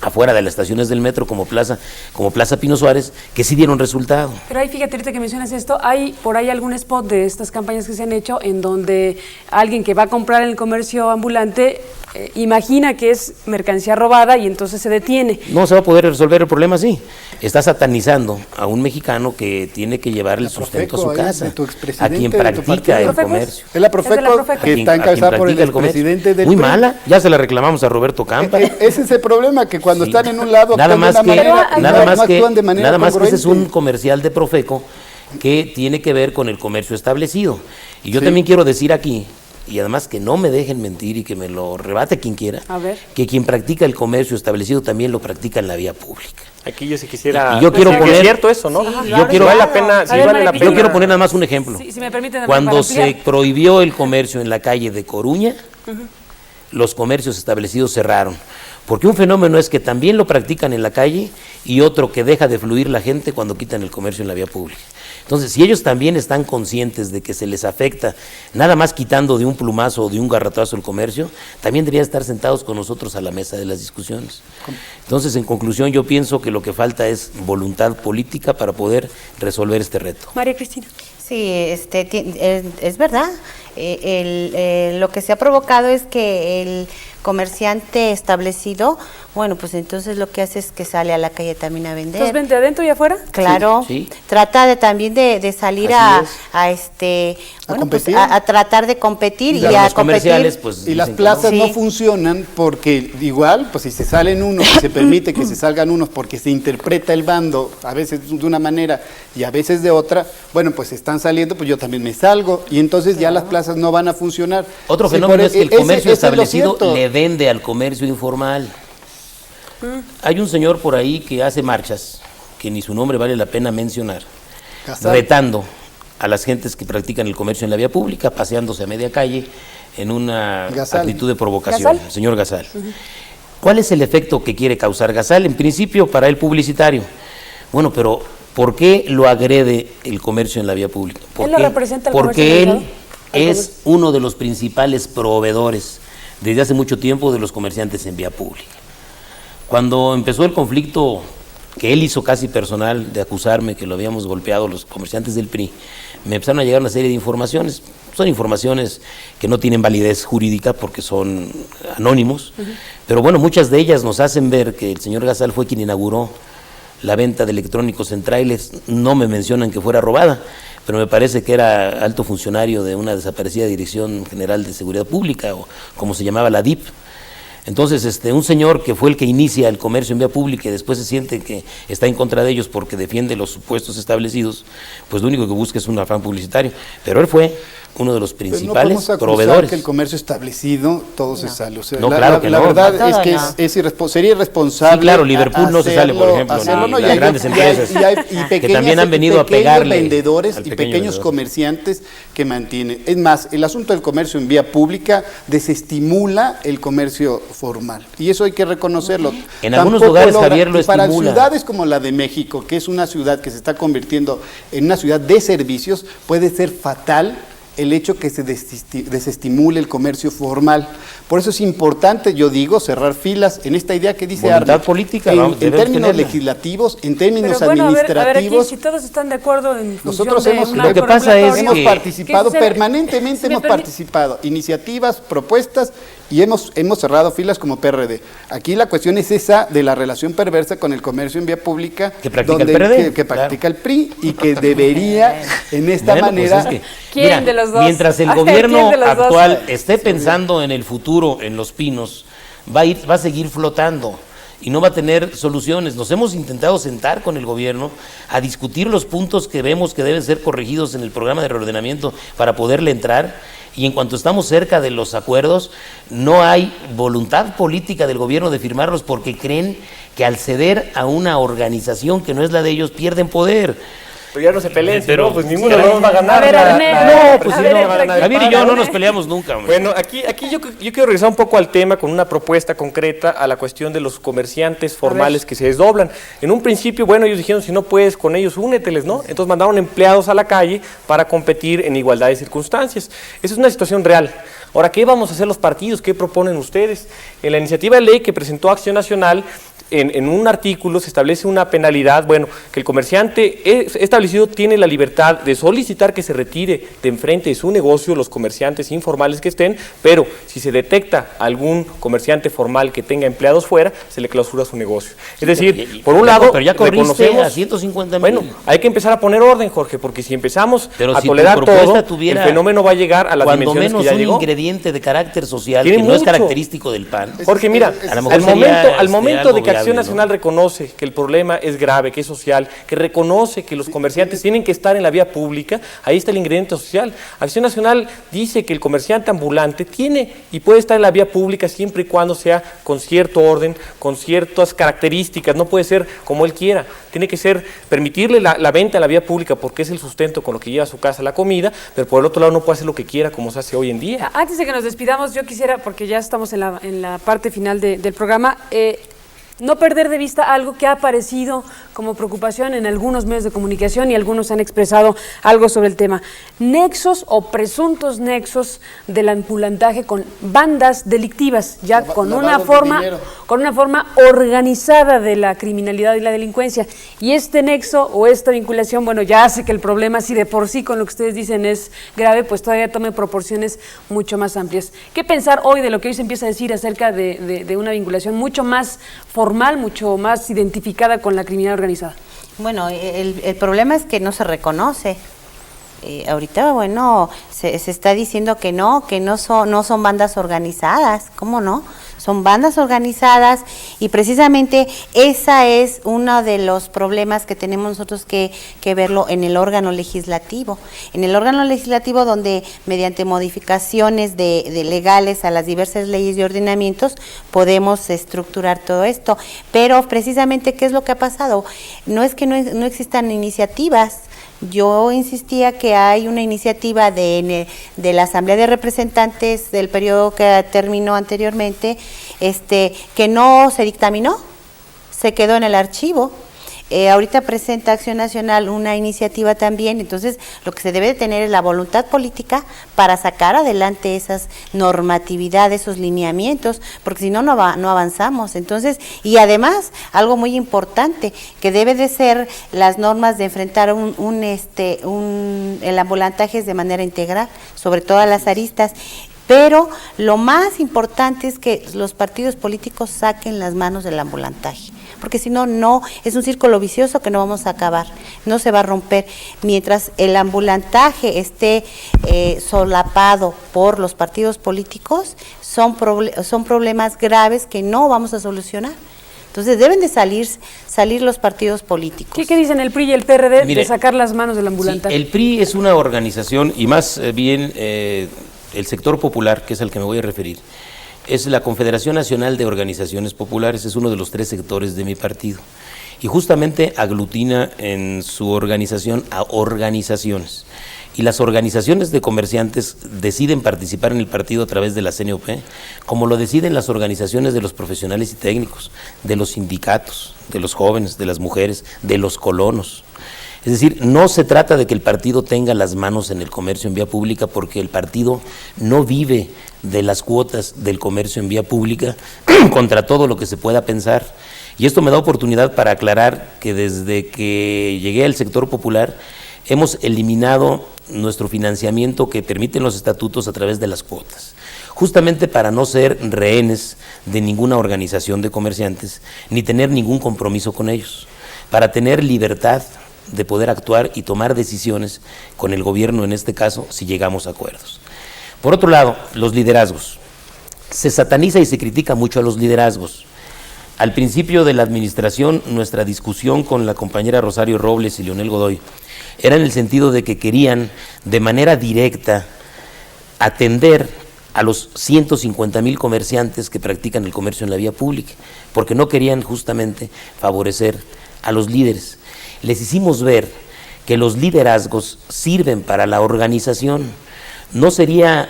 afuera de las estaciones del metro como Plaza Pino Suárez, que sí dieron resultado. Pero ahí, fíjate, ahorita que mencionas esto, ¿hay por ahí algún spot de estas campañas que se han hecho en donde alguien que va a comprar en el comercio ambulante imagina que es mercancía robada y entonces se detiene? No se va a poder resolver el problema así. Está satanizando a un mexicano que tiene que llevar el sustento a su casa, a quien practica el comercio. Es la Profeco que está encabezada por el expresidente del Muy PRI. mala, ya se la reclamamos a Roberto Campa. Ese es el problema, que cuando están en un lado nada actúan más de una que manera, nada más no que actúan de manera nada más que ese es un congruente. comercial de Profeco que tiene que ver con el comercio establecido. Y yo también quiero decir aquí, y además que no me dejen mentir y que me lo rebate quien quiera, A ver. que quien practica el comercio establecido también lo practica en la vía pública. Aquí yo sí quisiera Y yo quiero decir que poner- es cierto eso, ¿no? Sí, yo quiero- vale la pena, A ver, vale la María pena. Yo quiero poner nada más un ejemplo. Sí, si me permiten también Cuando para se ampliar. prohibió el comercio en la calle de Coruña, los comercios establecidos cerraron. Porque un fenómeno es que también lo practican en la calle y otro que deja de fluir la gente cuando quitan el comercio en la vía pública. Entonces, si ellos también están conscientes de que se les afecta, nada más quitando de un plumazo o de un garrotazo el comercio, también deberían estar sentados con nosotros a la mesa de las discusiones. Entonces, en conclusión, yo pienso que lo que falta es voluntad política para poder resolver este reto. María Cristina. Sí, es verdad. Lo que se ha provocado es que el comerciante establecido, bueno, pues entonces lo que hace es que sale a la calle también a vender. ¿Entonces vente adentro y afuera? Claro, Sí, sí. trata también de salir Así a competir. a tratar de competir y Pero a los competir. comerciales, pues, Y las dicen que no. plazas Sí. no funcionan porque igual, pues si se salen unos, se permite que se salgan unos porque se interpreta el bando, a veces de una manera y a veces de otra, bueno, pues están saliendo, pues yo también me salgo y entonces ya las plazas no van a funcionar. Otro Sí, fenómeno por- es que el ese- comercio ese es lo establecido cierto. le vende al comercio informal. Hay un señor por ahí que hace marchas, que ni su nombre vale la pena mencionar, Gasal. retando a las gentes que practican el comercio en la vía pública, paseándose a media calle en una Gasal. actitud de provocación. ¿Gasal? El señor Gasal. ¿Cuál es el efecto que quiere causar Gasal? En principio, para el publicitario. Bueno, pero ¿por qué lo agrede el comercio en la vía pública? ¿Por ¿Él lo qué? representa el Porque comercio él organizado? es uno de los principales proveedores desde hace mucho tiempo de los comerciantes en vía pública. Cuando empezó el conflicto que él hizo casi personal de acusarme que lo habíamos golpeado los comerciantes del PRI, me empezaron a llegar una serie de informaciones. Son informaciones que no tienen validez jurídica porque son anónimos, pero bueno, muchas de ellas nos hacen ver que el señor Gasal fue quien inauguró la venta de electrónicos en trailers. No me mencionan que fuera robada, pero me parece que era alto funcionario de una desaparecida Dirección General de Seguridad Pública, o como se llamaba la DIP. Entonces, un señor que fue el que inicia el comercio en vía pública y después se siente que está en contra de ellos porque defiende los supuestos establecidos, pues lo único que busca es un afán publicitario. Pero él fue uno de los Pero principales no podemos acusar proveedores. que el comercio establecido todo se sale. O sea, No, claro que la no. verdad No, es que no. sería irresponsable. Sí, claro, Liverpool no se sale, por ejemplo, hacerlo, ni ¿no? las grandes empresas que también han venido a pegarle vendedores al y pequeño pequeños vendedor. comerciantes que mantienen. Es más, el asunto del comercio en vía pública desestimula el comercio formal. Y eso hay que reconocerlo. En algunos Tampoco lugares, logra- Javier, lo y para estimula. ciudades como la de México, que es una ciudad que se está convirtiendo en una ciudad de servicios, puede ser fatal el hecho que se desestimule el comercio formal. Por eso es importante, yo digo, cerrar filas en esta idea que dice Voluntad Arne, política, en vamos, debemos términos tenerla. legislativos, en términos Pero bueno, a ver aquí, administrativos. si todos están de acuerdo en función Nosotros de hemos, un lo que acto pasa es regulatorio, hemos que- participado ¿qué sucede? permanentemente, Si me hemos permite- participado, iniciativas, propuestas, y hemos cerrado filas como PRD. Aquí la cuestión es esa de la relación perversa con el comercio en vía pública, Que practica donde el PRD, que claro. practica el PRI y que debería en esta Bueno, pues manera. es que, ¿Quién mira, de los dos? mientras el ¿Quién gobierno de los dos? actual esté pensando en el futuro, en Los Pinos, va a seguir flotando y no va a tener soluciones. Nos hemos intentado sentar con el gobierno a discutir los puntos que vemos que deben ser corregidos en el programa de reordenamiento para poderle entrar, y en cuanto estamos cerca de los acuerdos, no hay voluntad política del gobierno de firmarlos porque creen que al ceder a una organización que no es la de ellos pierden poder. Pero ya no se peleen, Pero- no, pues ninguno de los dos va a ganar. A ver, Arne, No, pues a sí, ver, no, entre- Javier y yo no nos peleamos nunca, hombre. Bueno, aquí yo quiero regresar un poco al tema con una propuesta concreta a la cuestión de los comerciantes formales que se desdoblan. En un principio, bueno, ellos dijeron, si no puedes con ellos, úneteles, ¿no? Entonces mandaron empleados a la calle para competir en igualdad de circunstancias. Esa es una situación real. Ahora, ¿qué vamos a hacer los partidos? ¿Qué proponen ustedes? En la iniciativa de ley que presentó Acción Nacional, en un artículo se establece una penalidad, bueno, que el comerciante establecido tiene la libertad de solicitar que se retire de enfrente de su negocio los comerciantes informales que estén, pero si se detecta algún comerciante formal que tenga empleados fuera, se le clausura su negocio. Es decir, por un lado, pero ya corriste reconocemos, a 150,000. bueno, hay que empezar a poner orden, Jorge, porque si empezamos Pero a si tu tolerar propuesta todo, tuviera el fenómeno va a llegar a las cuando dimensiones menos que ya un llegó. ingrediente de carácter social Tiene que no es mucho. característico del PAN. Jorge, mira, a lo mejor al sería, momento algo de que Acción viable, ¿no? Nacional reconoce que el problema es grave, que es social, que reconoce que los comerciantes tienen que estar en la vía pública, ahí está el ingrediente social. Acción Nacional dice que el comerciante ambulante tiene y puede estar en la vía pública siempre y cuando sea con cierto orden, con ciertas características, no puede ser como él quiera, tiene que ser permitirle la venta en la vía pública porque es el sustento con lo que lleva a su casa la comida, pero por el otro lado no puede hacer lo que quiera como se hace hoy en día. Antes de que nos despidamos, yo quisiera, porque ya estamos en la parte final del programa, no perder de vista algo que ha aparecido como preocupación en algunos medios de comunicación y algunos han expresado algo sobre el tema. Nexos o presuntos nexos del ambulantaje con bandas delictivas, ya con una forma organizada de la criminalidad y la delincuencia. Y este nexo o esta vinculación, bueno, ya hace que el problema, si de por sí con lo que ustedes dicen es grave, pues todavía tome proporciones mucho más amplias. ¿Qué pensar hoy de lo que hoy se empieza a decir acerca de una vinculación mucho más formal, mucho más identificada con la criminalidad organizada? Bueno, el problema es que no se reconoce. Ahorita, bueno, se está diciendo que no son bandas organizadas. ¿Cómo no? Son bandas organizadas y precisamente esa es uno de los problemas que tenemos nosotros que verlo en el órgano legislativo. En el órgano legislativo donde mediante modificaciones de legales a las diversas leyes y ordenamientos podemos estructurar todo esto. Pero precisamente, ¿qué es lo que ha pasado? No es que no existan iniciativas. Yo insistía que hay una iniciativa de la Asamblea de Representantes del periodo que terminó anteriormente, que no se dictaminó, se quedó en el archivo. Ahorita presenta Acción Nacional una iniciativa también, entonces lo que se debe de tener es la voluntad política para sacar adelante esas normatividades, esos lineamientos, porque si no, no avanzamos. Entonces, y además, algo muy importante, que debe de ser las normas de enfrentar el ambulantaje de manera integral, sobre todas las aristas. Pero lo más importante es que los partidos políticos saquen las manos del ambulantaje, porque si no, es un círculo vicioso que no vamos a acabar, no se va a romper. Mientras el ambulantaje esté solapado por los partidos políticos, son problemas graves que no vamos a solucionar. Entonces deben de salir los partidos políticos. ¿Qué dicen el PRI y el PRD Mire, de sacar las manos del ambulante? Sí, el PRI es una organización, y más bien el sector popular, que es al que me voy a referir, es la Confederación Nacional de Organizaciones Populares, es uno de los 3 sectores de mi partido. Y justamente aglutina en su organización a organizaciones. Y las organizaciones de comerciantes deciden participar en el partido a través de la CNOP, como lo deciden las organizaciones de los profesionales y técnicos, de los sindicatos, de los jóvenes, de las mujeres, de los colonos. Es decir, no se trata de que el partido tenga las manos en el comercio en vía pública, porque el partido no vive de las cuotas del comercio en vía pública contra todo lo que se pueda pensar. Y esto me da oportunidad para aclarar que desde que llegué al sector popular hemos eliminado nuestro financiamiento que permiten los estatutos a través de las cuotas, justamente para no ser rehenes de ninguna organización de comerciantes, ni tener ningún compromiso con ellos, para tener libertad de poder actuar y tomar decisiones con el gobierno, en este caso, si llegamos a acuerdos. Por otro lado, los liderazgos. Se sataniza y se critica mucho a los liderazgos. Al principio de la administración, nuestra discusión con la compañera Rosario Robles y Leonel Godoy era en el sentido de que querían de manera directa atender a los 150,000 comerciantes que practican el comercio en la vía pública, porque no querían justamente favorecer a los líderes. Les hicimos ver que los liderazgos sirven para la organización. No sería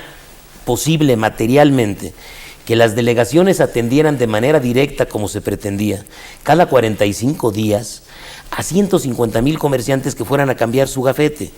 posible materialmente que las delegaciones atendieran de manera directa, como se pretendía, cada 45 días a 150,000 comerciantes que fueran a cambiar su gafete.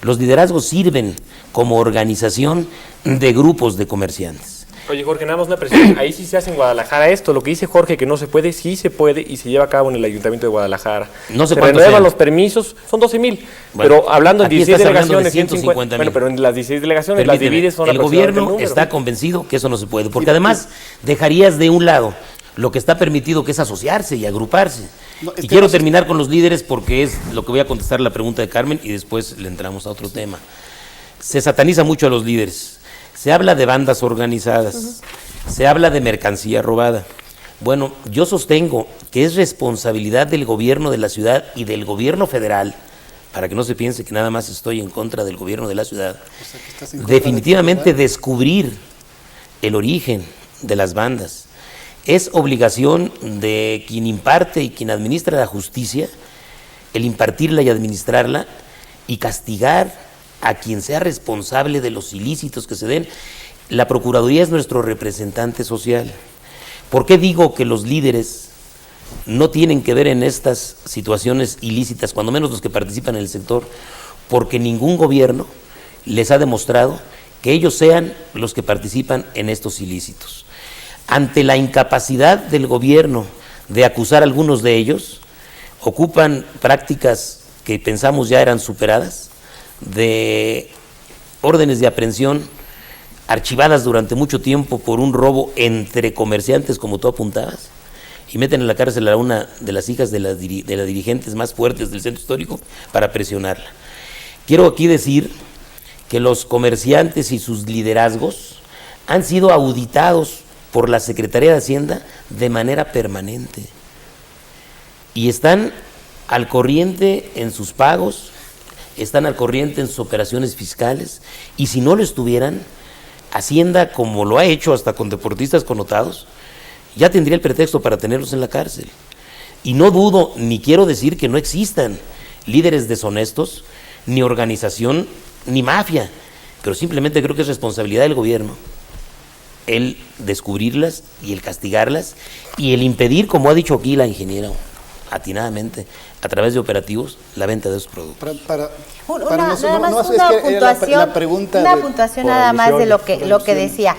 Los liderazgos sirven como organización de grupos de comerciantes. Oye, Jorge, nada más una precisión. Ahí sí se hace en Guadalajara esto. Lo que dice Jorge que no se puede, sí se puede y se lleva a cabo en el Ayuntamiento de Guadalajara. No sé se cuántos renuevan sean. los permisos, son 12,000. Bueno, pero hablando de aquí 16 estás hablando delegaciones, de 150,000. Bueno, pero en las 16 delegaciones Permíteme, las divides son el aproximadamente gobierno número. está convencido que eso no se puede, porque además dejarías de un lado lo que está permitido, que es asociarse y agruparse. No, y quiero terminar con los líderes, porque es lo que voy a contestar la pregunta de Carmen y después le entramos a otro tema. Se sataniza mucho a los líderes. Se habla de bandas organizadas, se habla de mercancía robada. Bueno, yo sostengo que es responsabilidad del gobierno de la ciudad y del gobierno federal, para que no se piense que nada más estoy en contra del gobierno de la ciudad, definitivamente descubrir el origen de las bandas. Es obligación de quien imparte y quien administra la justicia el impartirla y administrarla y castigar a quien sea responsable de los ilícitos que se den. La Procuraduría es nuestro representante social. ¿Por qué digo que los líderes no tienen que ver en estas situaciones ilícitas, cuando menos los que participan en el sector? Porque ningún gobierno les ha demostrado que ellos sean los que participan en estos ilícitos. Ante la incapacidad del gobierno de acusar a algunos de ellos, ocupan prácticas que pensamos ya eran superadas, de órdenes de aprehensión archivadas durante mucho tiempo por un robo entre comerciantes, como tú apuntabas, y meten en la cárcel a una de las hijas de las dirigentes más fuertes del centro histórico para presionarla. Quiero aquí decir que los comerciantes y sus liderazgos han sido auditados por la Secretaría de Hacienda de manera permanente y están al corriente en sus pagos, están al corriente en sus operaciones fiscales, y si no lo estuvieran, Hacienda, como lo ha hecho hasta con deportistas connotados, ya tendría el pretexto para tenerlos en la cárcel. Y no dudo, ni quiero decir que no existan líderes deshonestos, ni organización, ni mafia, pero simplemente creo que es responsabilidad del gobierno el descubrirlas y el castigarlas y el impedir, como ha dicho aquí la ingeniera atinadamente, a través de operativos, la venta de esos productos. Una puntuación nada más de lo que decía.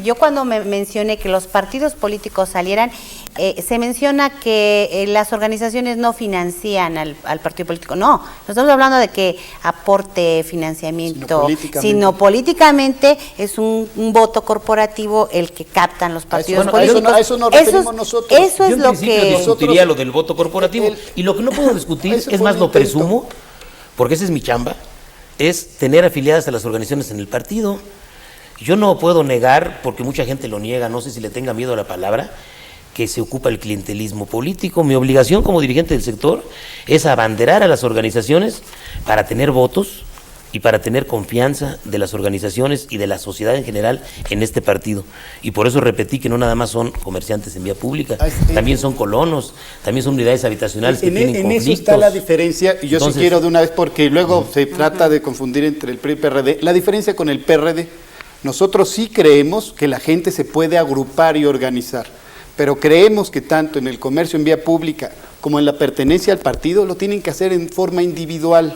Yo cuando me mencioné que los partidos políticos salieran, se menciona que las organizaciones no financian al partido político. No, no estamos hablando de que aporte financiamiento, sino políticamente es un voto corporativo el que captan los partidos políticos. A eso nos referimos nosotros. Eso es lo que discutiría lo del voto corporativo. Y lo que no puedo discutir, es más, lo presumo, porque esa es mi chamba, es tener afiliadas a las organizaciones en el partido. Yo no puedo negar, porque mucha gente lo niega, no sé si le tenga miedo a la palabra, que se ocupa el clientelismo político. Mi obligación como dirigente del sector es abanderar a las organizaciones para tener votos y para tener confianza de las organizaciones y de la sociedad en general en este partido. Y por eso repetí que no nada más son comerciantes en vía pública, también son colonos, también son unidades habitacionales que tienen conflictos. En eso está la diferencia, y yo sí quiero de una vez, porque luego se trata de confundir entre el PRI y el PRD. La diferencia con el PRD, nosotros sí creemos que la gente se puede agrupar y organizar, pero creemos que tanto en el comercio en vía pública como en la pertenencia al partido lo tienen que hacer en forma individual.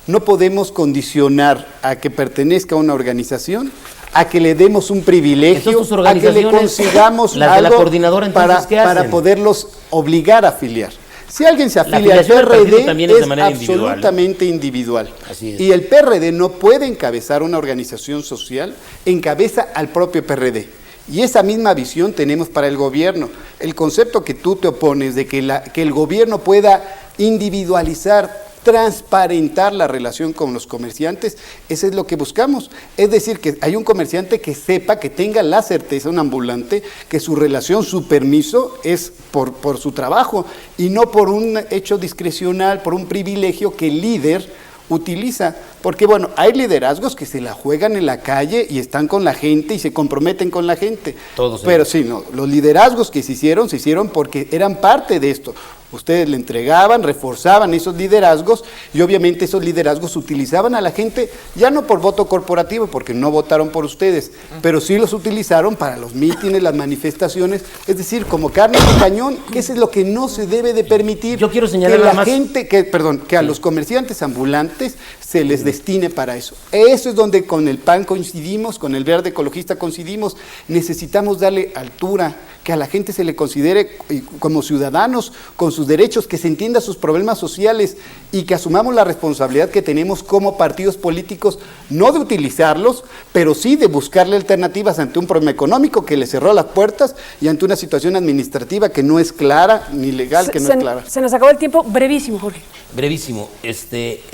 No podemos condicionar a que pertenezca a una organización, a que le demos un privilegio, a que le consigamos algo para poderlos obligar a afiliar. Si alguien se afilia al PRD es absolutamente individual. Así es. Y el PRD no puede encabezar una organización social, encabeza al propio PRD. Y esa misma visión tenemos para el gobierno. El concepto que tú te opones de que el gobierno pueda individualizar, transparentar la relación con los comerciantes, eso es lo que buscamos. Es decir, que hay un comerciante que sepa, que tenga la certeza, un ambulante, que su relación, su permiso es por su trabajo y no por un hecho discrecional, por un privilegio que el líder utiliza, porque bueno, hay liderazgos que se la juegan en la calle y están con la gente y se comprometen con la gente. Todos pero sí, no, los liderazgos que se hicieron porque eran parte de esto. Ustedes le entregaban, reforzaban esos liderazgos y obviamente esos liderazgos utilizaban a la gente ya no por voto corporativo, porque no votaron por ustedes, pero sí los utilizaron para los mítines, las manifestaciones, es decir, como carne de cañón, que eso es lo que no se debe de permitir. Yo quiero señalar que nada la más gente, que a los comerciantes ambulantes se les destine para eso. Eso es donde con el PAN coincidimos, con el Verde Ecologista coincidimos. Necesitamos darle altura, que a la gente se le considere como ciudadanos con sus derechos, que se entienda sus problemas sociales y que asumamos la responsabilidad que tenemos como partidos políticos, no de utilizarlos, pero sí de buscarle alternativas ante un problema económico que le cerró las puertas y ante una situación administrativa que no es clara, ni legal que no es clara. Se nos acabó el tiempo, brevísimo, Jorge. Brevísimo.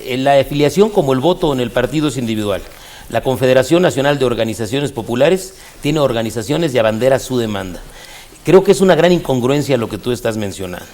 La afiliación como el voto en el partido es individual. La Confederación Nacional de Organizaciones Populares tiene organizaciones y abandera su demanda. Creo que es una gran incongruencia lo que tú estás mencionando.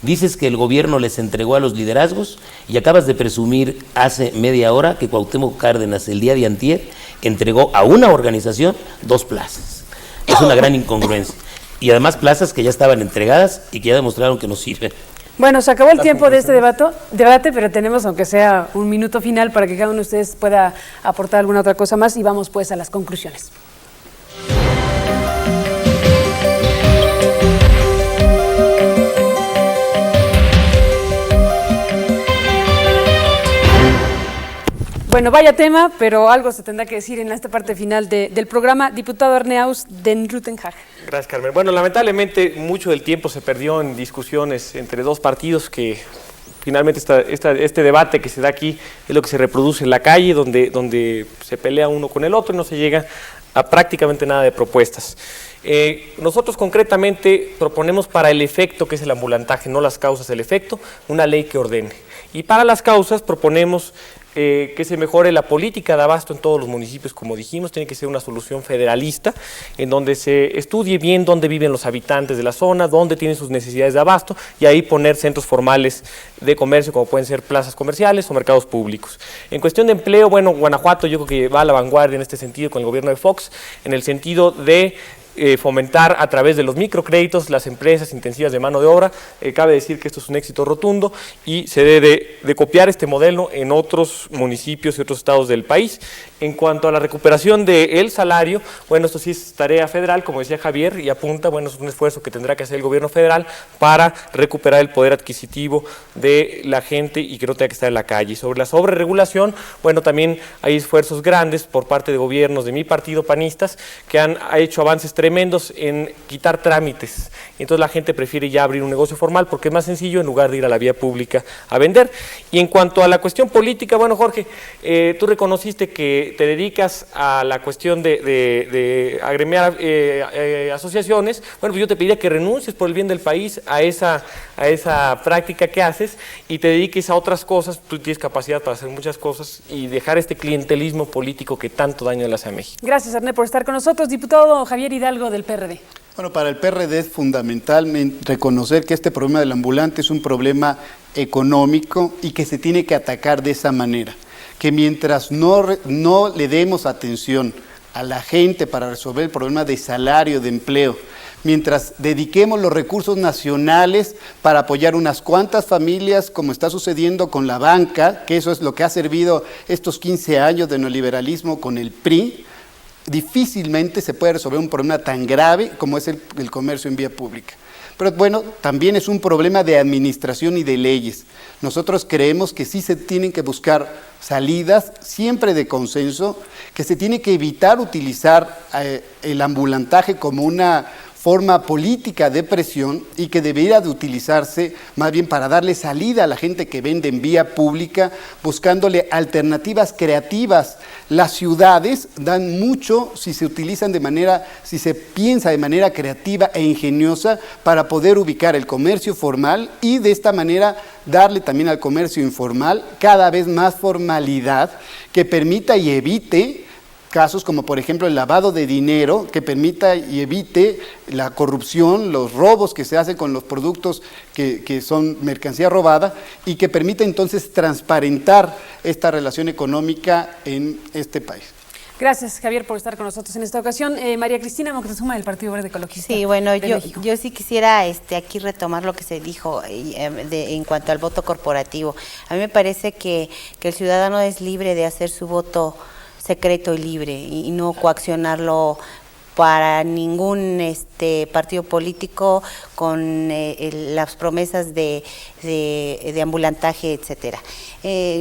Dices que el gobierno les entregó a los liderazgos y acabas de presumir hace media hora que Cuauhtémoc Cárdenas el día de antier entregó a una organización 2 plazas. Es una gran incongruencia. Y además plazas que ya estaban entregadas y que ya demostraron que no sirven. Bueno, se acabó el tiempo de este debate, pero tenemos, aunque sea un minuto final, para que cada uno de ustedes pueda aportar alguna otra cosa más y vamos pues a las conclusiones. Bueno, vaya tema, pero algo se tendrá que decir en esta parte final del programa. Diputado Arneaus den Ruytenhage. Gracias, Carmen. Bueno, lamentablemente mucho del tiempo se perdió en discusiones entre dos partidos que finalmente este debate que se da aquí es lo que se reproduce en la calle, donde se pelea uno con el otro y no se llega a prácticamente nada de propuestas. Nosotros concretamente proponemos para el efecto, que es el ambulantaje, no las causas, el efecto, una ley que ordene. Y para las causas proponemos que se mejore la política de abasto en todos los municipios, como dijimos. Tiene que ser una solución federalista, en donde se estudie bien dónde viven los habitantes de la zona, dónde tienen sus necesidades de abasto, y ahí poner centros formales de comercio, como pueden ser plazas comerciales o mercados públicos. En cuestión de empleo, bueno, Guanajuato yo creo que va a la vanguardia en este sentido con el gobierno de Fox, en el sentido de fomentar a través de los microcréditos las empresas intensivas de mano de obra. Cabe decir que esto es un éxito rotundo y se debe de copiar este modelo en otros municipios y otros estados del país. En cuanto a la recuperación del salario, bueno, esto sí es tarea federal, como decía Javier, y apunta, bueno, es un esfuerzo que tendrá que hacer el gobierno federal para recuperar el poder adquisitivo de la gente y que no tenga que estar en la calle. Sobre la sobreregulación, bueno, también hay esfuerzos grandes por parte de gobiernos de mi partido, panistas, que han hecho avances tremendos en quitar trámites. Entonces la gente prefiere ya abrir un negocio formal porque es más sencillo en lugar de ir a la vía pública a vender. Y en cuanto a la cuestión política, bueno, Jorge, tú reconociste que te dedicas a la cuestión de agremiar asociaciones. Bueno, pues yo te pediría que renuncies por el bien del país a esa práctica que haces y te dediques a otras cosas. Tú tienes capacidad para hacer muchas cosas y dejar este clientelismo político que tanto daño le hace a México. Gracias, Arné, por estar con nosotros. Diputado Javier Hidalgo del PRD. Bueno, para el PRD es fundamental reconocer que este problema del ambulante es un problema económico y que se tiene que atacar de esa manera. Que mientras no le demos atención a la gente para resolver el problema de salario, de empleo, mientras dediquemos los recursos nacionales para apoyar unas cuantas familias, como está sucediendo con la banca, que eso es lo que ha servido estos 15 años de neoliberalismo con el PRI, difícilmente se puede resolver un problema tan grave como es el comercio en vía pública. Pero bueno, también es un problema de administración y de leyes. Nosotros creemos que sí se tienen que buscar salidas, siempre de consenso, que se tiene que evitar utilizar el ambulantaje como una forma política de presión y que debería de utilizarse más bien para darle salida a la gente que vende en vía pública, buscándole alternativas creativas. Las ciudades dan mucho si se utilizan si se piensa de manera creativa e ingeniosa para poder ubicar el comercio formal y de esta manera darle también al comercio informal cada vez más formalidad que permita y evite casos como por ejemplo el lavado de dinero, que permita y evite la corrupción, los robos que se hacen con los productos que son mercancía robada y que permita entonces transparentar esta relación económica en este país. Gracias, Javier, por estar con nosotros en esta ocasión. María Cristina Moctezuma, del Partido Verde Ecologista. Sí, bueno, yo sí quisiera aquí retomar lo que se dijo en cuanto al voto corporativo. A mí me parece que el ciudadano es libre de hacer su voto secreto y libre y no coaccionarlo para ningún partido político con las promesas de ambulantaje, etcétera.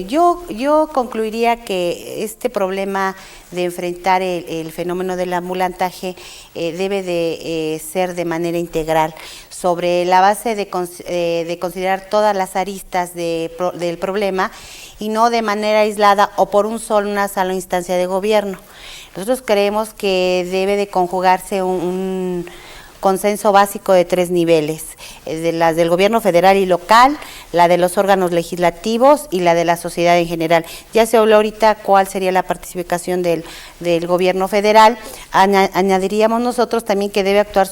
Yo concluiría que este problema de enfrentar el fenómeno del ambulantaje debe de ser de manera integral, sobre la base de considerar todas las aristas del problema y no de manera aislada o por una sola instancia de gobierno. Nosotros creemos que debe de conjugarse un consenso básico de 3 niveles, las del gobierno federal y local, la de los órganos legislativos y la de la sociedad en general. Ya se habló ahorita cuál sería la participación del gobierno federal. Añadiríamos nosotros también que debe actuar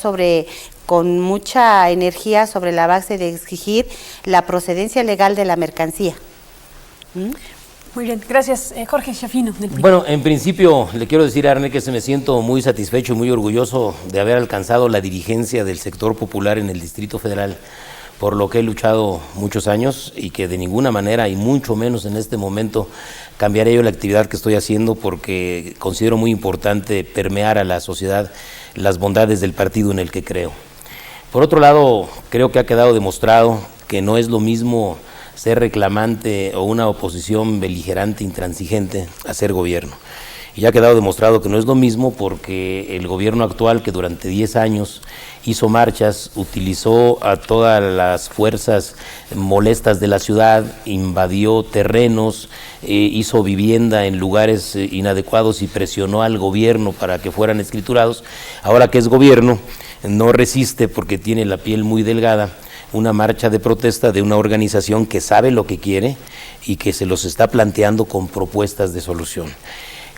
con mucha energía sobre la base de exigir la procedencia legal de la mercancía. Muy bien, gracias. Jorge Schiaffino, del PRI. Bueno, en principio le quiero decir a Arne que me siento muy satisfecho y muy orgulloso de haber alcanzado la dirigencia del sector popular en el Distrito Federal, por lo que he luchado muchos años y que de ninguna manera, y mucho menos en este momento, cambiaré yo la actividad que estoy haciendo, porque considero muy importante permear a la sociedad las bondades del partido en el que creo. Por otro lado, creo que ha quedado demostrado que no es lo mismo ser reclamante o una oposición beligerante, intransigente, a ser gobierno. Y ha quedado demostrado que no es lo mismo, porque el gobierno actual, que durante 10 años hizo marchas, utilizó a todas las fuerzas molestas de la ciudad, invadió terrenos, hizo vivienda en lugares inadecuados y presionó al gobierno para que fueran escriturados, ahora que es gobierno, no resiste, porque tiene la piel muy delgada, una marcha de protesta de una organización que sabe lo que quiere y que se los está planteando con propuestas de solución.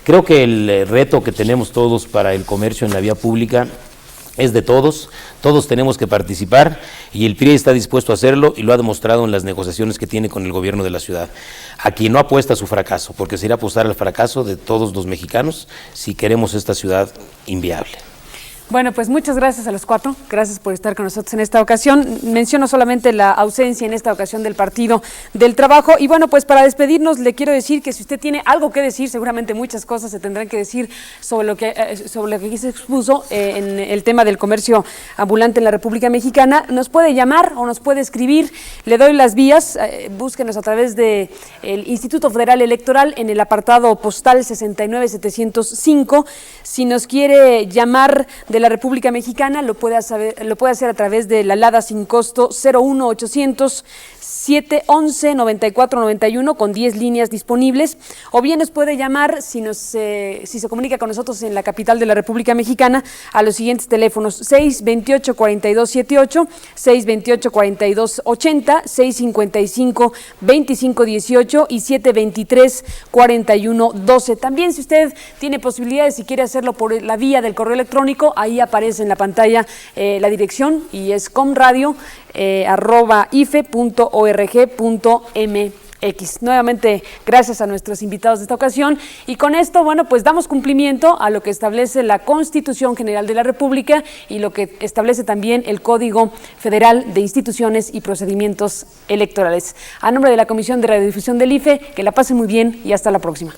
Creo que el reto que tenemos todos para el comercio en la vía pública es de todos tenemos que participar, y el PRI está dispuesto a hacerlo y lo ha demostrado en las negociaciones que tiene con el gobierno de la ciudad. Aquí no apuesta a su fracaso, porque sería apostar al fracaso de todos los mexicanos si queremos esta ciudad inviable. Bueno, pues muchas gracias a los 4, gracias por estar con nosotros en esta ocasión. Menciono solamente la ausencia en esta ocasión del Partido del Trabajo, y bueno, pues para despedirnos le quiero decir que si usted tiene algo que decir, seguramente muchas cosas se tendrán que decir sobre lo que aquí se expuso en el tema del comercio ambulante en la República Mexicana, nos puede llamar o nos puede escribir. Le doy las vías, búsquenos a través del Instituto Federal Electoral en el apartado postal 69705. Si nos quiere llamar de la República Mexicana, lo puede hacer a través de la alada sin costo 01800 711 9491 con 10 líneas disponibles, o bien nos puede llamar si se comunica con nosotros en la capital de la República Mexicana a los siguientes teléfonos: 628 4278, 628 4280, 655 2518 y 723 4112. También, si usted tiene posibilidades y quiere hacerlo por la vía del correo electrónico, ahí aparece en la pantalla la dirección y es comradio@ife.org.mx. Nuevamente, gracias a nuestros invitados de esta ocasión. Y con esto, bueno, pues damos cumplimiento a lo que establece la Constitución General de la República y lo que establece también el Código Federal de Instituciones y Procedimientos Electorales. A nombre de la Comisión de Radiodifusión del IFE, que la pasen muy bien y hasta la próxima.